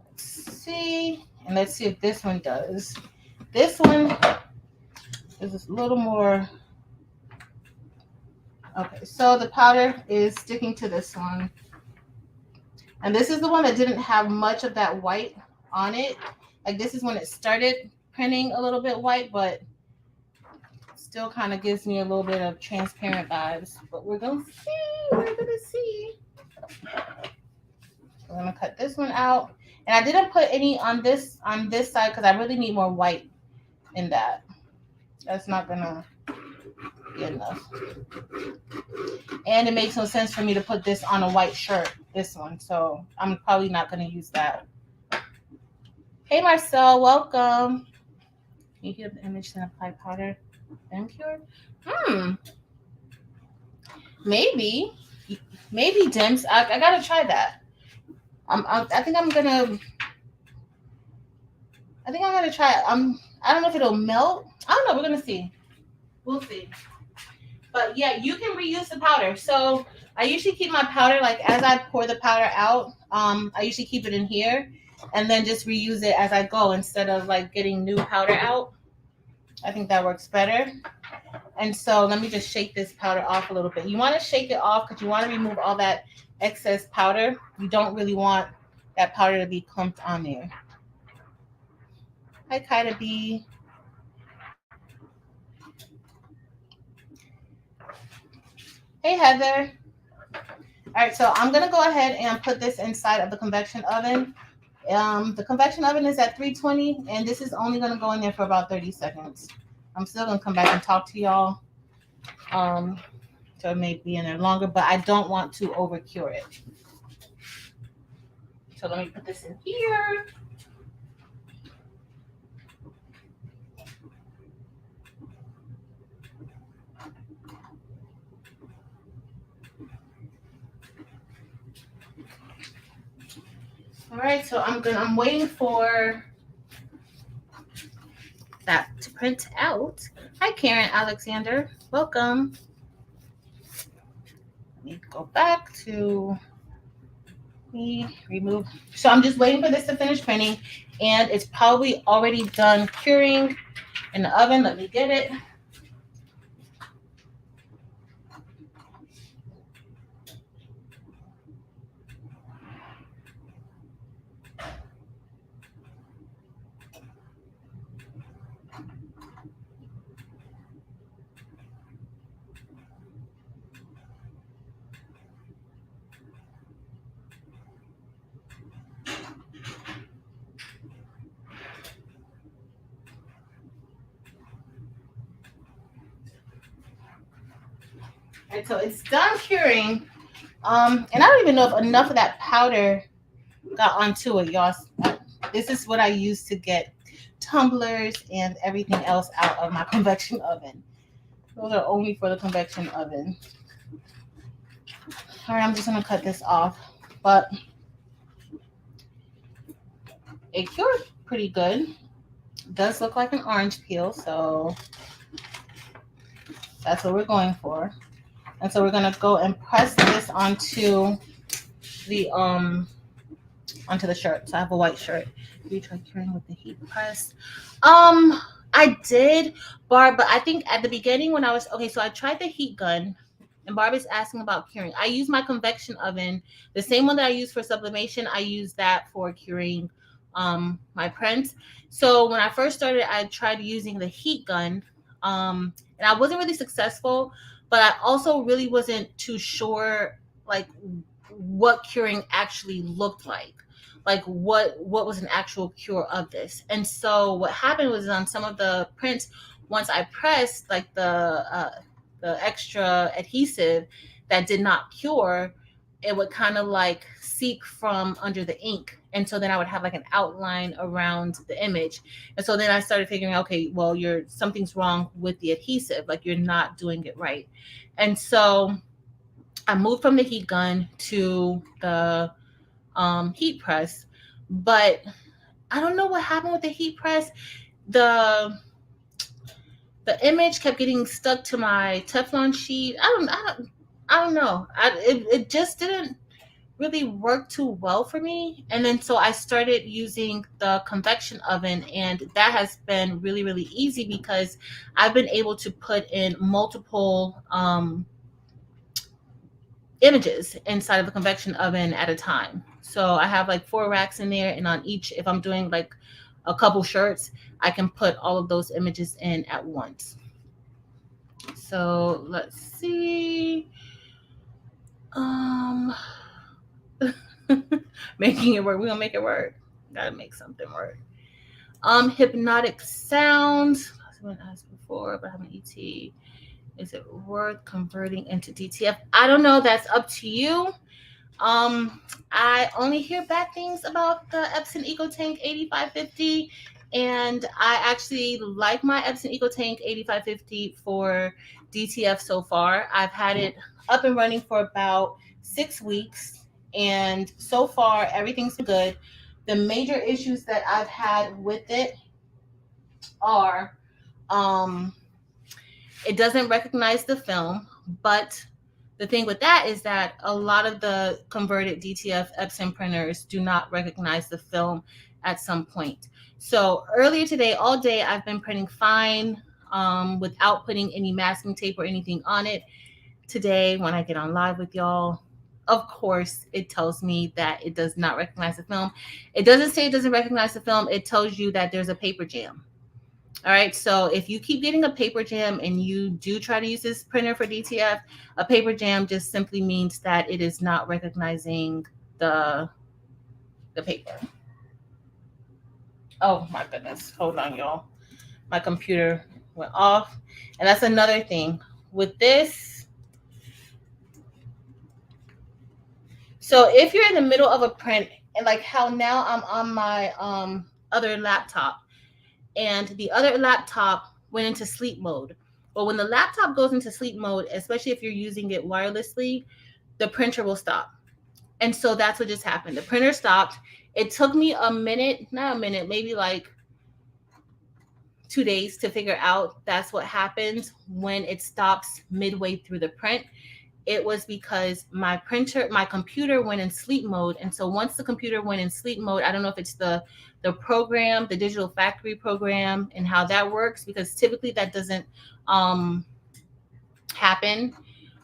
S1: Let's see. And let's see if this one does. This one is a little more. Okay, so the powder is sticking to this one. And this is the one that didn't have much of that white on it. Like this is when it started printing a little bit white, but still kind of gives me a little bit of transparent vibes. But we're going to see. We're going to see. We're going to cut this one out. And I didn't put any on this side because I really need more white in that. That's not going to be enough. And it makes no sense for me to put this on a white shirt, this one. So I'm probably not going to use that. Hey, Marcel, welcome. Can you get the image and apply powder? Then cure? Maybe Dims. I got to try that. I think I'm gonna try it. I don't know if it'll melt. I don't know. We're gonna see. We'll see. But yeah, you can reuse the powder. So I usually keep my powder like as I pour the powder out. I usually keep it in here, and then just reuse it as I go instead of like getting new powder out. I think that works better. And so let me just shake this powder off a little bit. You want to shake it off because you want to remove all that excess powder. You don't really want that powder to be clumped on there. Hi, Kaida B. Hey, Heather. All right, so I'm going to go ahead and put this inside of the convection oven. The convection oven is at 320, and this is only going to go in there for about 30 seconds. I'm still going to come back and talk to y'all. So it may be in there longer, but I don't want to over cure it. So let me put this in here. All right, so I'm waiting for that to print out. Hi, Karen Alexander. Welcome. Let me go back to remove. So I'm just waiting for this to finish printing, and it's probably already done curing in the oven. Let me get it. And so it's done curing. And I don't even know if enough of that powder got onto it, y'all. This is what I use to get tumblers and everything else out of my convection oven. Those are only for the convection oven. All right, I'm just gonna cut this off. But it cured pretty good. It does look like an orange peel, so that's what we're going for. And so we're gonna go and press this the onto the shirt. So I have a white shirt. You try curing with the heat press. I did, Barb, but I think at the beginning when I was okay, so I tried the heat gun, and Barb is asking about curing. I use my convection oven, the same one that I use for sublimation. I use that for curing my prints. So when I first started, I tried using the heat gun, and I wasn't really successful, but I also really wasn't too sure like what curing actually looked like what was an actual cure of this. And so what happened was on some of the prints, once I pressed like the extra adhesive that did not cure, it would kind of like seep from under the ink, and so then I would have like an outline around the image. And so then I started figuring, okay, well, something's wrong with the adhesive, like you're not doing it right. And so I moved from the heat gun to the heat press, but I don't know what happened with the heat press. The image kept getting stuck to my Teflon sheet. I don't know. It just didn't really work too well for me. And then so I started using the convection oven, and that has been really, really easy because I've been able to put in multiple images inside of the convection oven at a time. So I have like 4 racks in there, and on each, if I'm doing like a couple shirts, I can put all of those images in at once. So let's see. Making it work. We're gonna make it work. Gotta make something work. Hypnotic sounds. I was asked before, but I have an ET. Is it worth converting into DTF? I don't know. That's up to you. I only hear bad things about the Epson Eco-Tank 8550, and I actually like my Epson Eco-Tank 8550 for DTF so far. I've had it up and running for about 6 weeks, and so far everything's good. The major issues that I've had with it are it doesn't recognize the film, but the thing with that is that a lot of the converted DTF Epson printers do not recognize the film at some point. So earlier today, all day, I've been printing fine without putting any masking tape or anything on it. Today, when I get on live with y'all, of course, it tells me that it does not recognize the film. It doesn't say it doesn't recognize the film. It tells you that there's a paper jam. All right, so if you keep getting a paper jam and you do try to use this printer for DTF, a paper jam just simply means that it is not recognizing the paper. Oh my goodness, hold on, y'all. My computer went off. And that's another thing with this. So if you're in the middle of a print, and like how now I'm on my other laptop, and the other laptop went into sleep mode. But when the laptop goes into sleep mode, especially if you're using it wirelessly, the printer will stop. And so that's what just happened. The printer stopped. It took me a minute, not a minute, maybe like 2 days to figure out that's what happens when it stops midway through the print. It was because my computer went in sleep mode. And so once the computer went in sleep mode, I don't know if it's the program, the digital factory program, and how that works, because typically that doesn't happen.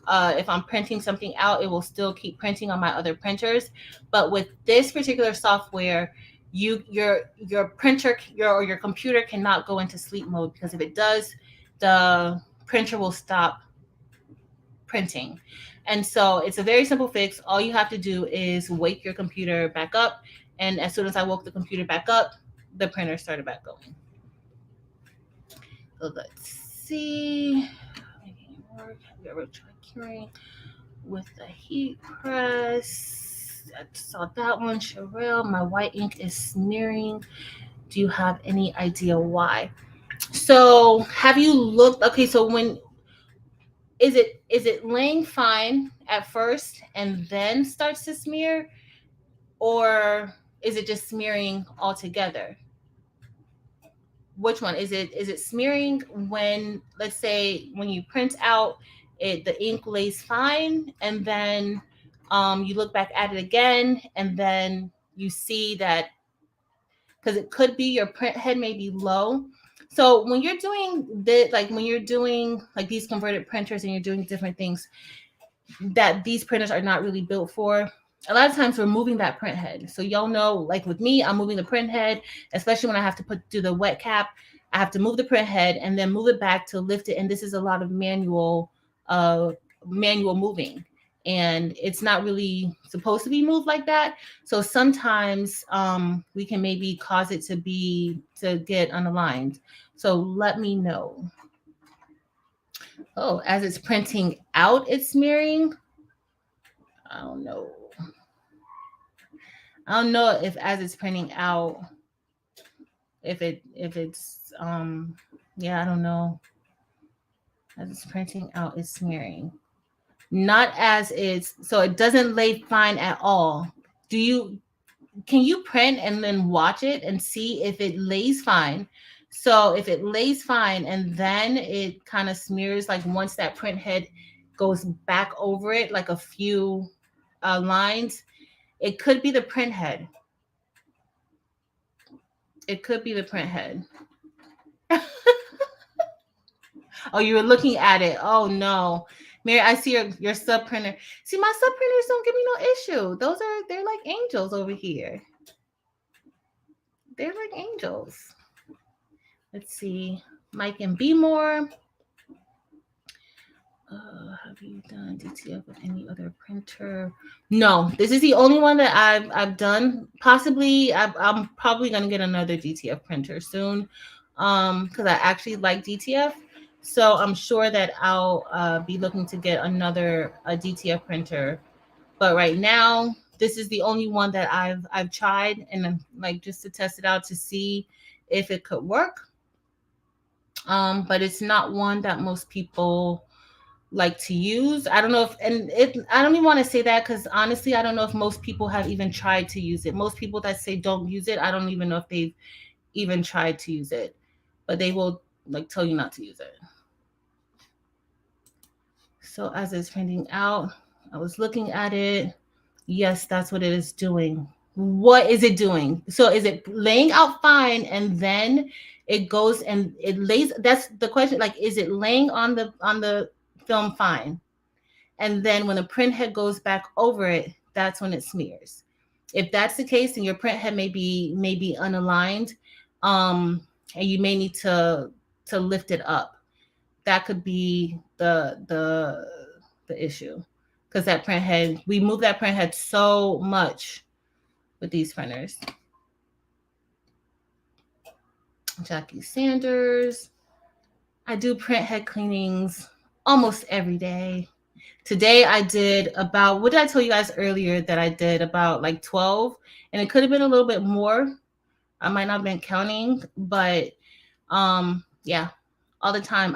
S1: If I'm printing something out, it will still keep printing on my other printers. But with this particular software, your printer, your computer cannot go into sleep mode, because if it does, the printer will stop printing. And so it's a very simple fix. All you have to do is wake your computer back up. And as soon as I woke the computer back up, the printer started back going. So let's see. We're going to try curing with the heat press. I saw that one. Sherelle, my white ink is smearing. Do you have any idea why? So have you looked? Okay, so when is it laying fine at first and then starts to smear, or is it just smearing altogether? Which one is it? Is it smearing when, let's say, when you print out it, the ink lays fine, and then you look back at it again, and then you see that, because it could be your print head may be low. So when you're doing like when you're doing like these converted printers and you're doing different things that these printers are not really built for, a lot of times we're moving that print head. So y'all know, like with me, I'm moving the print head, especially when I have to do the wet cap. I have to move the print head and then move it back to lift it. And this is a lot of manual moving. And it's not really supposed to be moved like that. So sometimes we can maybe cause it to get unaligned. So let me know. Oh, as it's printing out, it's smearing. I don't know. I don't know if as it's printing out, if it's yeah, I don't know. As it's printing out, it's smearing. Not as it's, so it doesn't lay fine at all. Can you print and then watch it and see if it lays fine? So if it lays fine and then it kind of smears, like once that print head goes back over it, like a few lines, it could be the print head. It could be the print head. Oh, you were looking at it. Oh no. Mary, I see your sub printer. See, my sub printers don't give me no issue. They're like angels over here. They're like angels. Let's see. Mike and Be More. Have you done DTF with any other printer? No, this is the only one that I've done. Possibly, I'm probably gonna get another DTF printer soon, because I actually like DTF. So I'm sure that I'll be looking to get a DTF printer. But right now, this is the only one that I've tried, and like just to test it out to see if it could work. But it's not one that most people like to use. I don't know if, I don't even want to say that, because honestly, I don't know if most people have even tried to use it. Most people that say don't use it, I don't even know if they've even tried to use it, but they will like tell you not to use it. So as it's printing out, I was looking at it. Yes, that's what it is doing. What is it doing? So is it laying out fine and then it goes and it lays? That's the question. Like, is it laying on the film fine? And then when the print head goes back over it, that's when it smears. If that's the case, then your print head may be unaligned, and you may need to lift it up. That could be the issue, because that print head, we move that print head so much with these printers. Jackie Sanders. I do print head cleanings almost every day. Today I did about, what did I tell you guys earlier, that I did about like 12, and it could have been a little bit more. I might not have been counting, but yeah, all the time.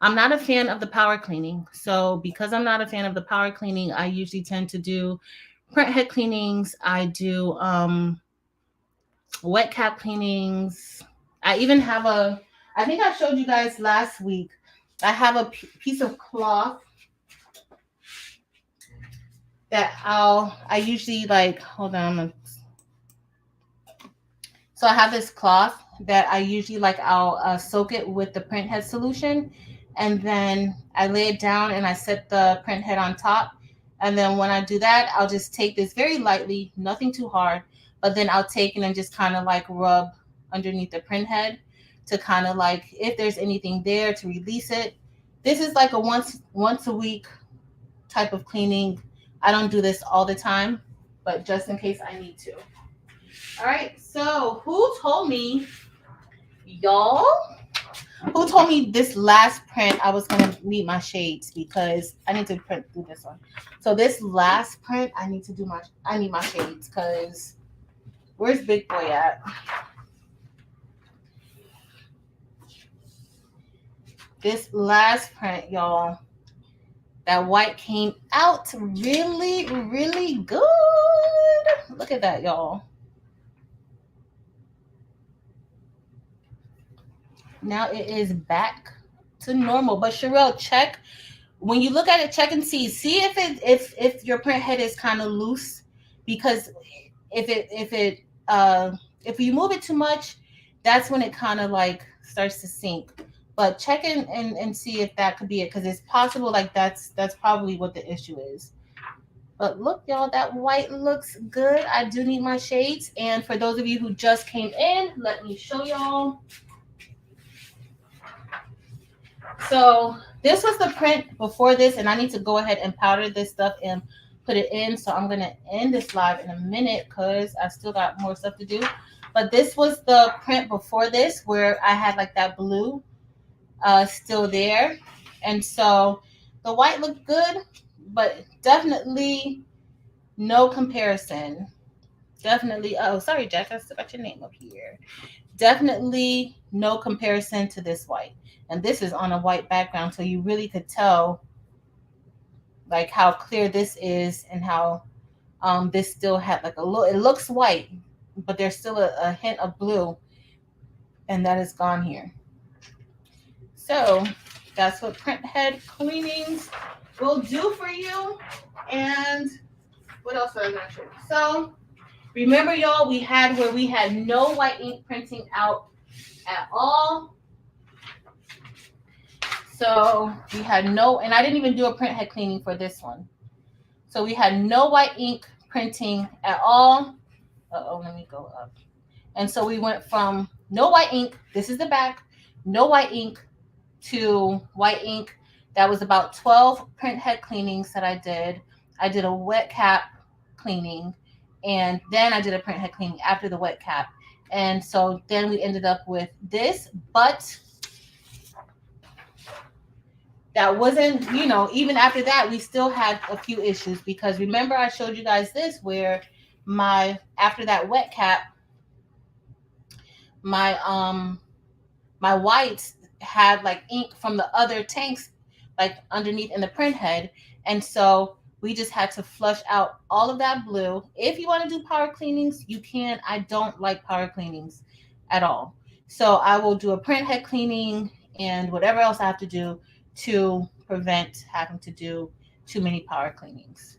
S1: I'm not a fan of the power cleaning. So because I'm not a fan of the power cleaning, I usually tend to do print head cleanings. I do wet cap cleanings. I even have I think I showed you guys last week, I have a piece of cloth that I usually like, hold on. So I have this cloth that I usually like, I'll soak it with the print head solution, and then I lay it down and I set the print head on top. And then when I do that, I'll just take this very lightly, nothing too hard, but then I'll take it and just kind of like rub underneath the print head to kind of like, if there's anything there, to release it. This is like a once a week type of cleaning. I don't do this all the time, but just in case I need to. All right, so who told me, y'all? Who told me this last print I was gonna need my shades, because I need to print through this one. So this last print I need my shades, because where's Big Boy at? This last print, y'all, that white came out really, really good. Look at that, y'all. now it is back to normal. But Sherelle, check when you look at it, check and see if your print head is kind of loose, because if you move it too much, that's when it kind of like starts to sink. But check in and see if that could be it, because it's possible like that's probably what the issue is. But look, y'all, that white looks good. I do need my shades. And for those of you who just came in, let me show y'all. So this was the print before this, and I need to go ahead and powder this stuff and put it in. So I'm going to end this live in a minute because I still got more stuff to do. But this was the print before this, where I had like that blue still there. And so the white looked good, but definitely no comparison. Definitely. Oh, sorry, Jack. I still got your name up here. Definitely no comparison to this white. And this is on a white background, so you really could tell like how clear this is, and how this still had like a little, it looks white, but there's still a hint of blue, and that is gone here. So that's what Printhead cleanings will do for you. And what else was I going to show you? So remember, y'all, we had where we had no white ink printing out at all. So we had no, and I didn't even do a printhead cleaning for this one. So we had no white ink printing at all. Let me go up. And so we went from no white ink, this is the back, no white ink, to white ink. That was about 12 printhead cleanings that I did. I did a wet cap cleaning, and then I did a printhead cleaning after the wet cap. And so then we ended up with this, but that wasn't, even after that, we still had a few issues, because remember I showed you guys this where after that wet cap, my whites had like ink from the other tanks like underneath in the print head. And so we just had to flush out all of that blue. If you want to do power cleanings, you can. I don't like power cleanings at all. So I will do a print head cleaning and whatever else I have to do to prevent having to do too many power cleanings.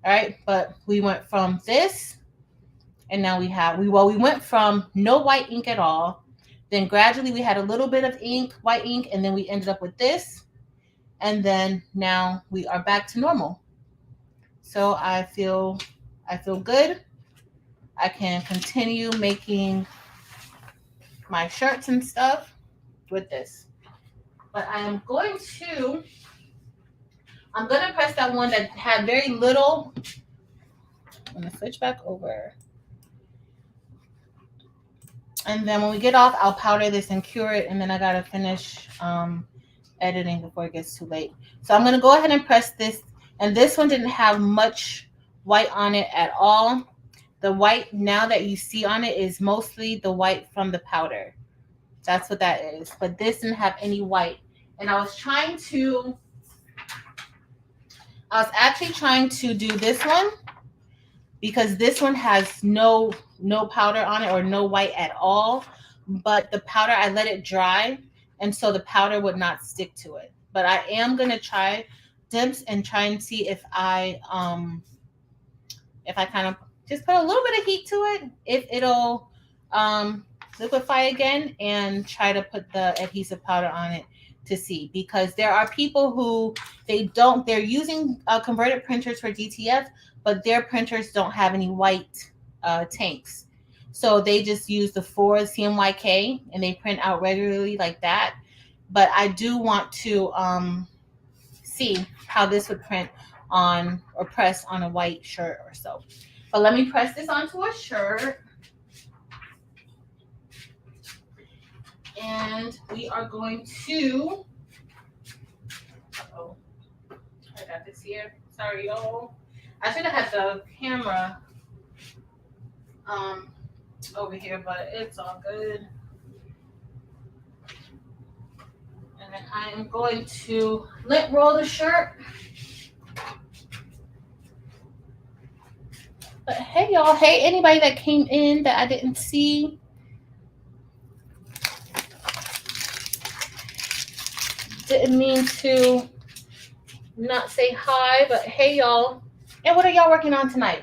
S1: All right, but we went from this, and now we went from no white ink at all. Then gradually we had a little bit of ink, white ink, and then we ended up with this. And then now we are back to normal. So I feel good. I can continue making my shirts and stuff with this. But I'm going to press that one that had very little. I'm going to switch back over. And then when we get off, I'll powder this and cure it. And then I got to finish editing before it gets too late. So I'm going to go ahead and press this. And this one didn't have much white on it at all. The white now that you see on it is mostly the white from the powder. That's what that is. But this didn't have any white. And I was actually trying to do this one, because this one has no powder on it or no white at all. But the powder, I let it dry, and so the powder would not stick to it. But I am going to try dips and try and see if I kind of just put a little bit of heat to it, if it'll liquefy again, and try to put the adhesive powder on it to see. Because there are people who they're using converted printers for DTF, but their printers don't have any white tanks. So they just use the Ford CMYK and they print out regularly like that. But I do want to see how this would print on or press on a white shirt or so. But let me press this onto a shirt. And we are going to, I got this here. Sorry, y'all. I should have had the camera over here, but it's all good. And then I am going to lint roll the shirt. But hey, y'all. Hey, anybody that came in that I didn't see. Didn't mean to not say hi, but hey y'all. And what are y'all working on tonight?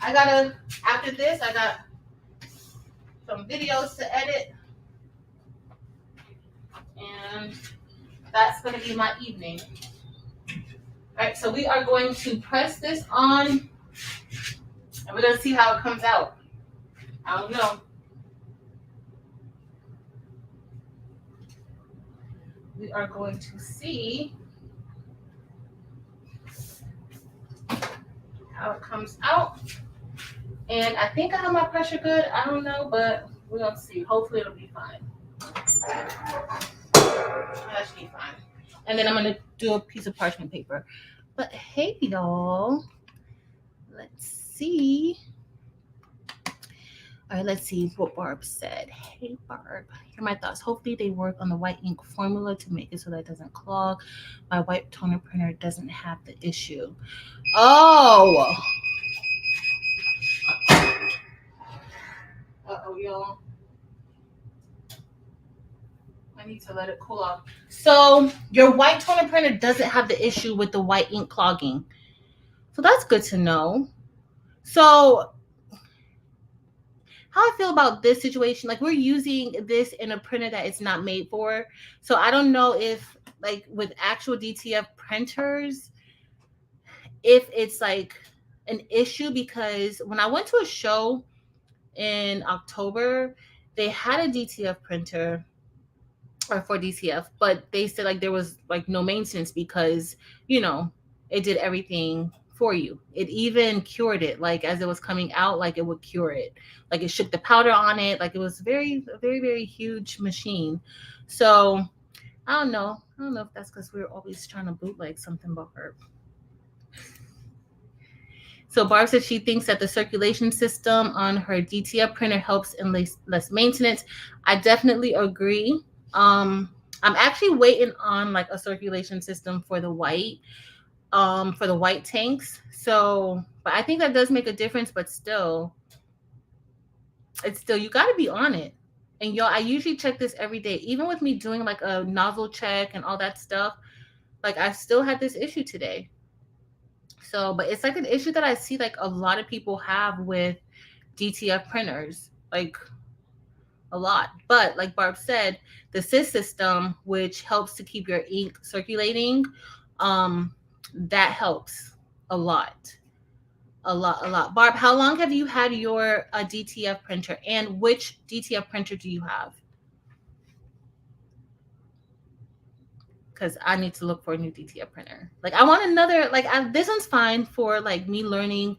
S1: After this, I got some videos to edit, and that's gonna be my evening. All right, so we are going to press this on, and we're gonna see how it comes out. I don't know. We are going to see how it comes out. And I think I have my pressure good. I don't know, but we're gonna see. Hopefully it'll be fine. That should be fine. And then I'm gonna do a piece of parchment paper. But hey y'all. Let's see. All right, let's see what Barb said. Hey Barb, here are my thoughts. Hopefully they work on the white ink formula to make it so that it doesn't clog. My white toner printer doesn't have the issue. Oh. Uh-oh, y'all. I need to let it cool off. So your white toner printer doesn't have the issue with the white ink clogging. So that's good to know. So how I feel about this situation, like we're using this in a printer that it's not made for. So I don't know if like with actual DTF printers, if it's like an issue, because when I went to a show in October, they had a DTF printer or for DTF, but they said like there was like no maintenance because, you know, it did everything for you. It even cured it, like as it was coming out, like it would cure it, like it shook the powder on it, like it was a very huge machine. So I don't know if that's because we were always trying to bootleg something about her. So Barb said she thinks that the circulation system on her DTF printer helps in less maintenance. I definitely agree. I'm actually waiting on like a circulation system for the white tanks. So, but I think that does make a difference, but still, you got to be on it. And y'all, I usually check this every day, even with me doing like a nozzle check and all that stuff. Like I still had this issue today. So, but it's like an issue that I see like a lot of people have with DTF printers, like a lot. But like Barb said, the SIS system, which helps to keep your ink circulating, that helps a lot. Barb, how long have you had your DTF printer, and which DTF printer do you have? Because I need to look for a new DTF printer. Like I want another, like this one's fine for like me learning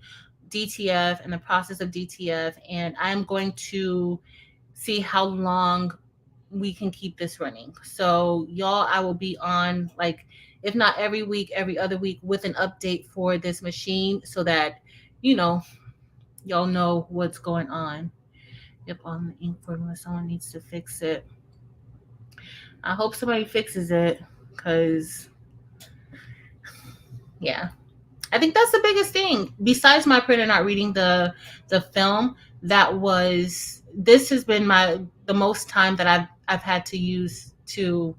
S1: DTF and the process of DTF, and I'm going to see how long we can keep this running. So y'all, I will be on, like, if not every week, every other week with an update for this machine so that, you know, y'all know what's going on. Yep, on the ink formula, someone needs to fix it. I hope somebody fixes it, because yeah, I think that's the biggest thing. Besides my printer not reading the film, this has been the most time that I've had to use to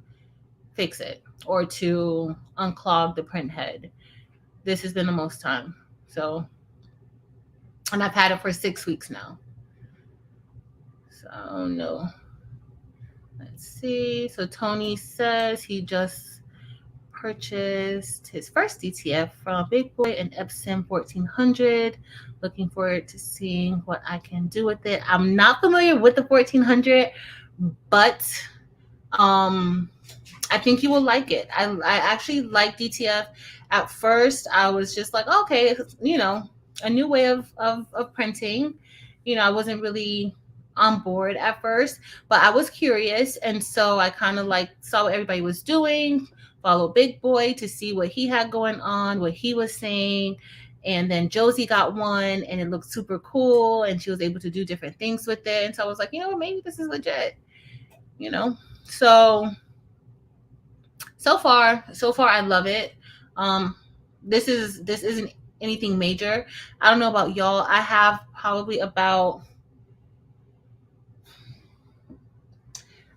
S1: fix it or to unclog the print head. This has been the most time. So, and I've had it for 6 weeks now. So no. Let's see. So Tony says he just purchased his first DTF from Big Boy, an Epson 1400. Looking forward to seeing what I can do with it. I'm not familiar with the 1400, but I think you will like it. I actually like DTF. At first, I was just like, okay, you know, a new way of printing. You know, I wasn't really on board at first, but I was curious, and so I kind of like saw what everybody was doing, follow Big Boy to see what he had going on, what he was saying. And then Josie got one and it looked super cool, and she was able to do different things with it. And so I was like, you know, maybe this is legit, you know? So far I love it. This isn't anything major. I don't know about y'all. I have probably about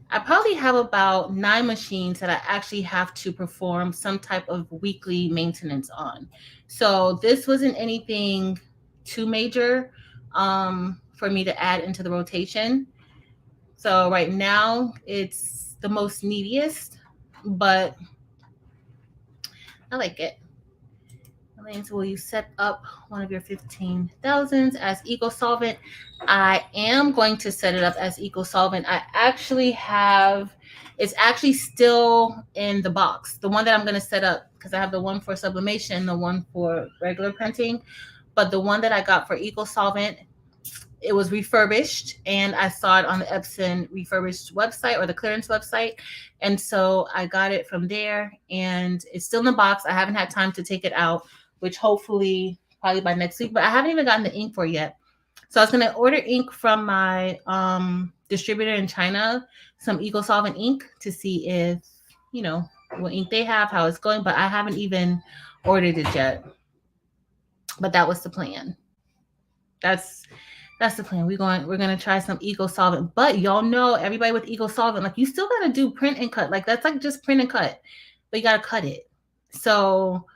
S1: I probably have about 9 machines that I actually have to perform some type of weekly maintenance on. So this wasn't anything too major for me to add into the rotation. So right now it's the most neediest, but I like it. Lanes, will you set up one of your 15,000s as eco solvent? I am going to set it up as eco solvent. I actually have, it's actually still in the box. The one that I'm going to set up, because I have the one for sublimation, the one for regular printing, but the one that I got for eco solvent, it was refurbished, and I saw it on the Epson refurbished website or the clearance website. And so I got it from there, and it's still in the box. I haven't had time to take it out, which hopefully probably by next week, but I haven't even gotten the ink for it yet. So I was going to order ink from my distributor in China, some Eco Solvent ink, to see if, you know, what ink they have, how it's going, but I haven't even ordered it yet. But that was the plan. That's the plan. We're gonna try some Eco Solvent, but y'all know everybody with Eco Solvent, like you still gotta do print and cut. Like that's like just print and cut, but you gotta cut it. So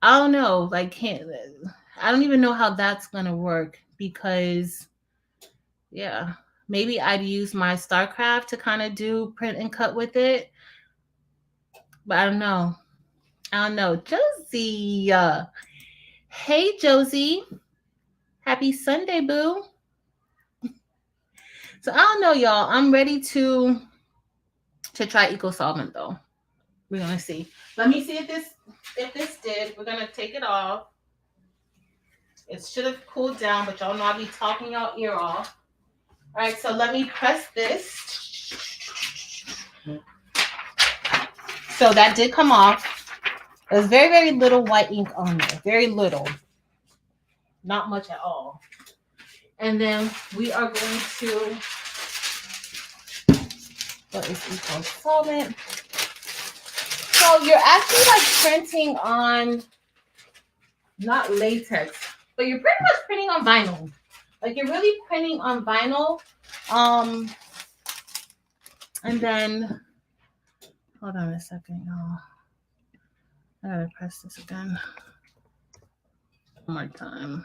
S1: I don't know. I don't even know how that's gonna work because yeah, maybe I'd use my StarCraft to kind of do print and cut with it, but I don't know. I don't know. Josie, hey Josie, happy Sunday, boo. So I don't know, y'all. I'm ready to try Eco Solvent though. We're gonna see. Let me see if this did. We're gonna take it off. It should have cooled down, but y'all know I be talking y'all ear off. All right, so let me press this. So that did come off. There's very, very little white ink on there. Very little. Not much at all. And then we are going to, what is Eco Solvent? So you're actually like printing on, not latex, but you're pretty much printing on vinyl. Like you're really printing on vinyl. And then, hold on a second, y'all. I gotta press this again. One more time.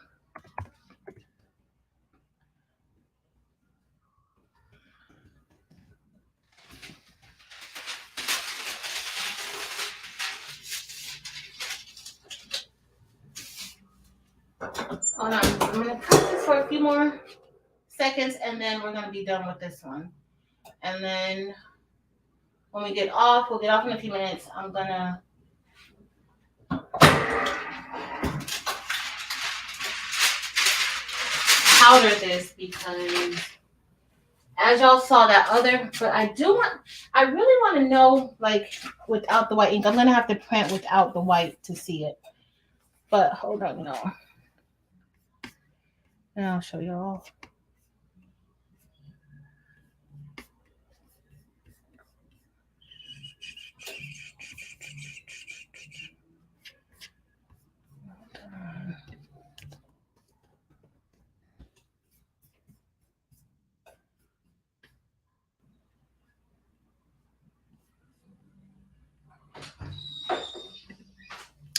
S1: Hold on. I'm gonna press this for a few more seconds and then we're gonna be done with this one. And then when we get off, we'll get off in a few minutes. I'm gonna powder this because as y'all saw that other, but I really want to know, like, without the white ink. I'm gonna have to print without the white to see it. But hold on, no. And I'll show y'all.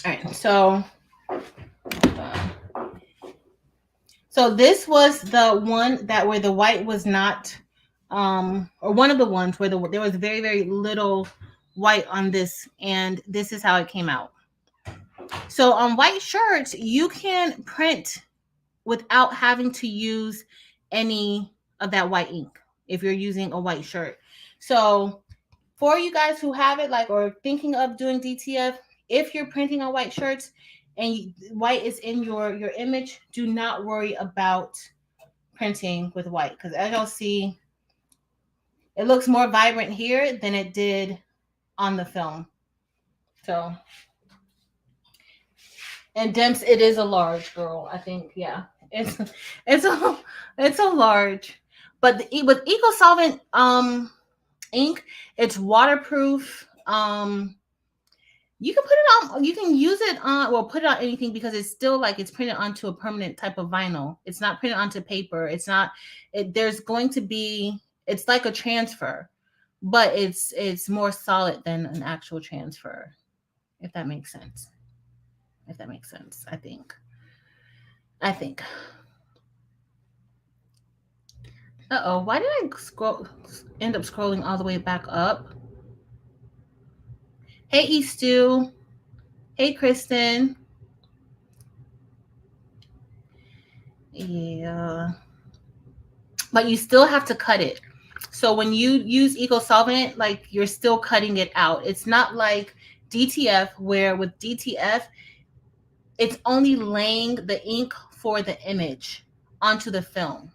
S1: All right, so this was the one that where the white was not, or one of the ones where there was very, very little white on this, and this is how it came out. So on white shirts, you can print without having to use any of that white ink if you're using a white shirt. So for you guys who have it, like, or thinking of doing DTF, if you're printing on white shirts and white is in your image, do not worry about printing with white, because as y'all see, it looks more vibrant here than it did on the film. So, and Demps, it is a large, girl. I think, yeah, it's a large. But with Eco Solvent ink, it's waterproof. You can put it on, you can use it on, well, put it on anything because it's still like it's printed onto a permanent type of vinyl. It's not printed onto paper. It's not, there's going to be, it's like a transfer, but it's more solid than an actual transfer, if that makes sense. If that makes sense, I think. Uh-oh, why did I end up scrolling all the way back up? Hey, Eastu. Hey, Kristen. Yeah. But you still have to cut it. So when you use Eco Solvent, like you're still cutting it out. It's not like DTF, where with DTF, it's only laying the ink for the image onto the film.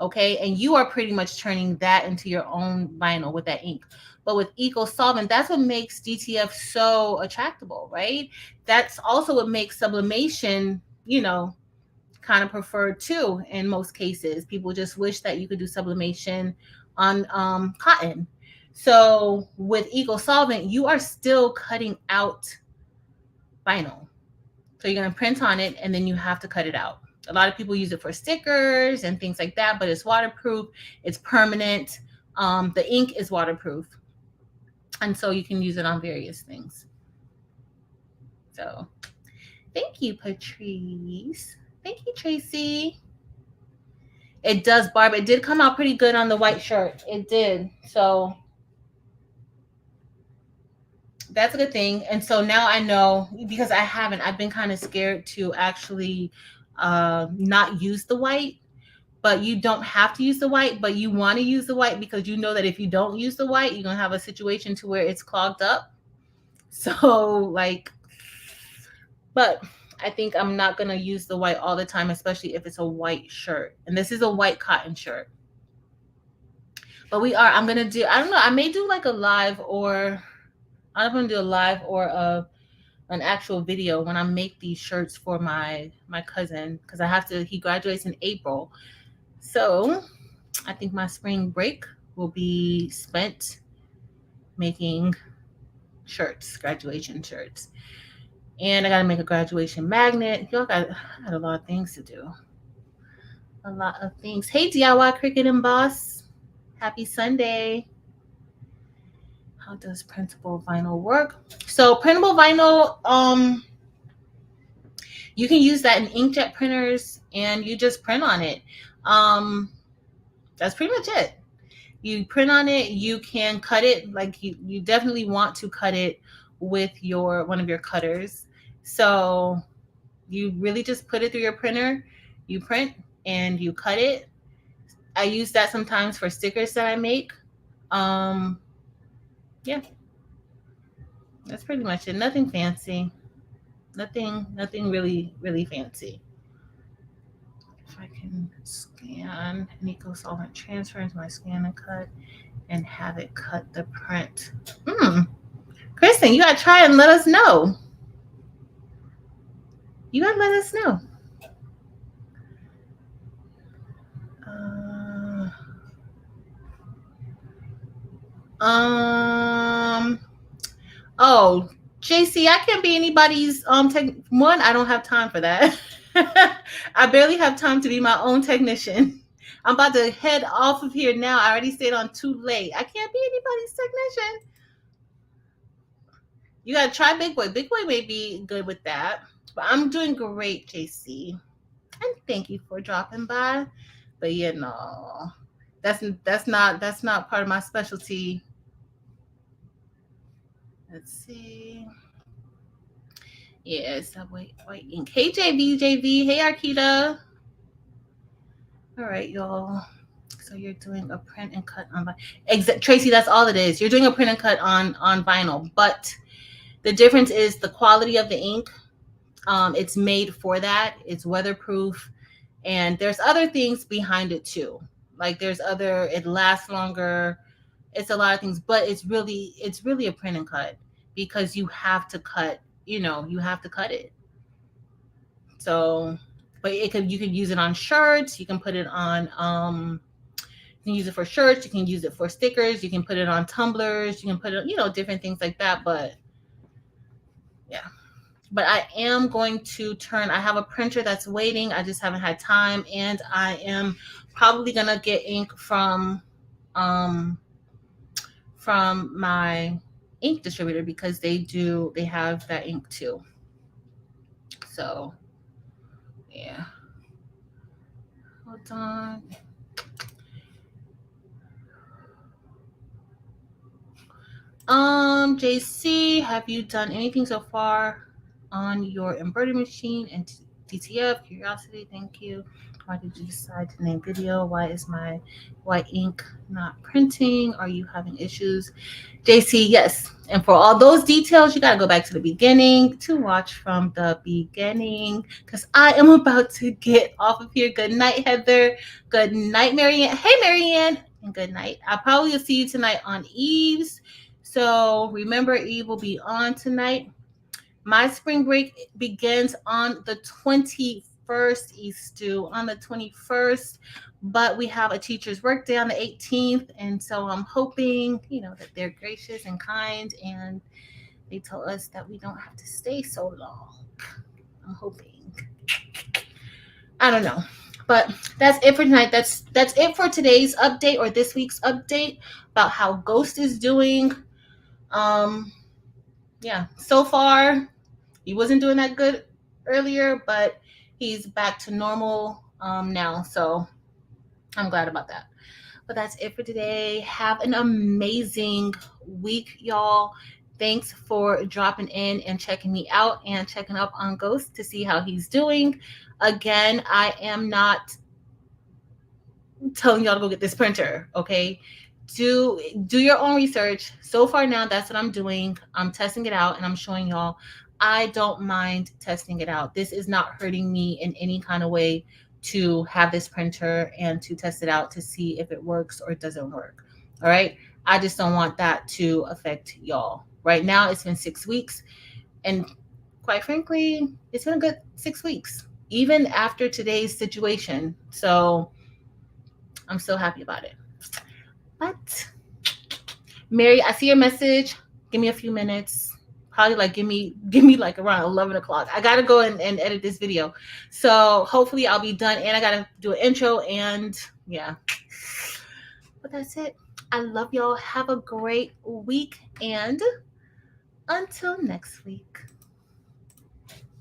S1: Okay, and you are pretty much turning that into your own vinyl with that ink. But with Eco Solvent, that's what makes DTF so attractable, right? That's also what makes sublimation, kind of preferred too. In most cases, people just wish that you could do sublimation on cotton. So with Eco Solvent, you are still cutting out vinyl. So you're going to print on it, and then you have to cut it out. A lot of people use it for stickers and things like that, but it's waterproof. It's permanent. The ink is waterproof. And so you can use it on various things. So thank you, Patrice. Thank you, Tracy. It does, Barb. It did come out pretty good on the white shirt. It did. So that's a good thing. And so now I know, because I've been kind of scared to actually not use the white. But you don't have to use the white, but you want to use the white because you know that if you don't use the white, you're going to have a situation to where it's clogged up. So but I think I'm not going to use the white all the time, especially if it's a white shirt. And this is a white cotton shirt. But I'm going to do, I don't know, I may do like a live, or I'm going to do a live or an actual video when I make these shirts for my cousin, because he graduates in April. So I think my spring break will be spent making shirts, graduation shirts. And I got to make a graduation magnet. I got a lot of things to do. A lot of things. Hey, DIY Cricut and Boss. Happy Sunday. How does printable vinyl work? So printable vinyl, you can use that in inkjet printers, and you just print on it. That's pretty much it. You print on it. You can cut it. Like you definitely want to cut it with one of your cutters. So you really just put it through your printer. You print and you cut it. I use that sometimes for stickers that I make. Yeah, that's pretty much it. Nothing fancy. Nothing really, really fancy. If I can scan an Eco Solvent, transfer into my scan and cut, and have it cut the print. Kristen, you gotta try and let us know. You gotta let us know. Oh, JC, I can't be anybody's one. I don't have time for that. I barely have time to be my own technician. I'm about to head off of here now. I already stayed on too late. I can't be anybody's technician. You gotta try Big Boy. Big Boy may be good with that. But I'm doing great, JC. And thank you for dropping by. But no, that's not part of my specialty. Let's see. Yeah, it's that white ink. Hey, JV. Hey, Arkita. All right, y'all. So you're doing a print and cut on vinyl. Tracy, that's all it is. You're doing a print and cut on vinyl. But the difference is the quality of the ink. It's made for that. It's weatherproof. And there's other things behind it too. Like it lasts longer. It's a lot of things, but it's really a print and cut, because you have to cut, you have to cut it. So, but you can use it on shirts. You can put it on, you can use it for shirts. You can use it for stickers. You can put it on tumblers. You can put it, different things like that. But yeah. But I am going to I have a printer that's waiting. I just haven't had time. And I am probably going to get ink from from my ink distributor because they have that ink too. So yeah. Hold on. JC, have you done anything so far on your embroidery machine and DTF? Curiosity, thank you. Why did you decide to name video? Why is my white ink not printing? Are you having issues? JC, yes. And for all those details, you got to go back to the beginning to watch from the beginning because I am about to get off of here. Good night, Heather. Good night, Marianne. Hey, Marianne. And good night. I'll probably see you tonight on Eve's. So remember, Eve will be on tonight. My spring break begins on the 21st, Eastu, on the 21st. But we have a teacher's work day on the 18th. And so I'm hoping, that they're gracious and kind and they tell us that we don't have to stay so long. I'm hoping. I don't know. But that's it for tonight. That's it for today's update or this week's update about how Ghost is doing. Yeah, so far he wasn't doing that good earlier, but he's back to normal now. So I'm glad about that. But that's it for today. Have an amazing week, y'all. Thanks for dropping in and checking me out and checking up on Ghost to see how he's doing. Again, I am not telling y'all to go get this printer, okay? Do your own research. So far now, that's what I'm doing. I'm testing it out and I'm showing y'all I don't mind testing it out. This is not hurting me in any kind of way to have this printer and to test it out to see if it works or it doesn't work. All right. I just don't want that to affect y'all. Right now, it's been 6 weeks. And quite frankly, it's been a good 6 weeks, even after today's situation. So I'm so happy about it. But Mary, I see your message. Give me a few minutes. Probably like give me like around 11 o'clock. I gotta go and edit this video. So hopefully I'll be done and I gotta do an intro and yeah. But that's it. I love y'all. Have a great week and until next week.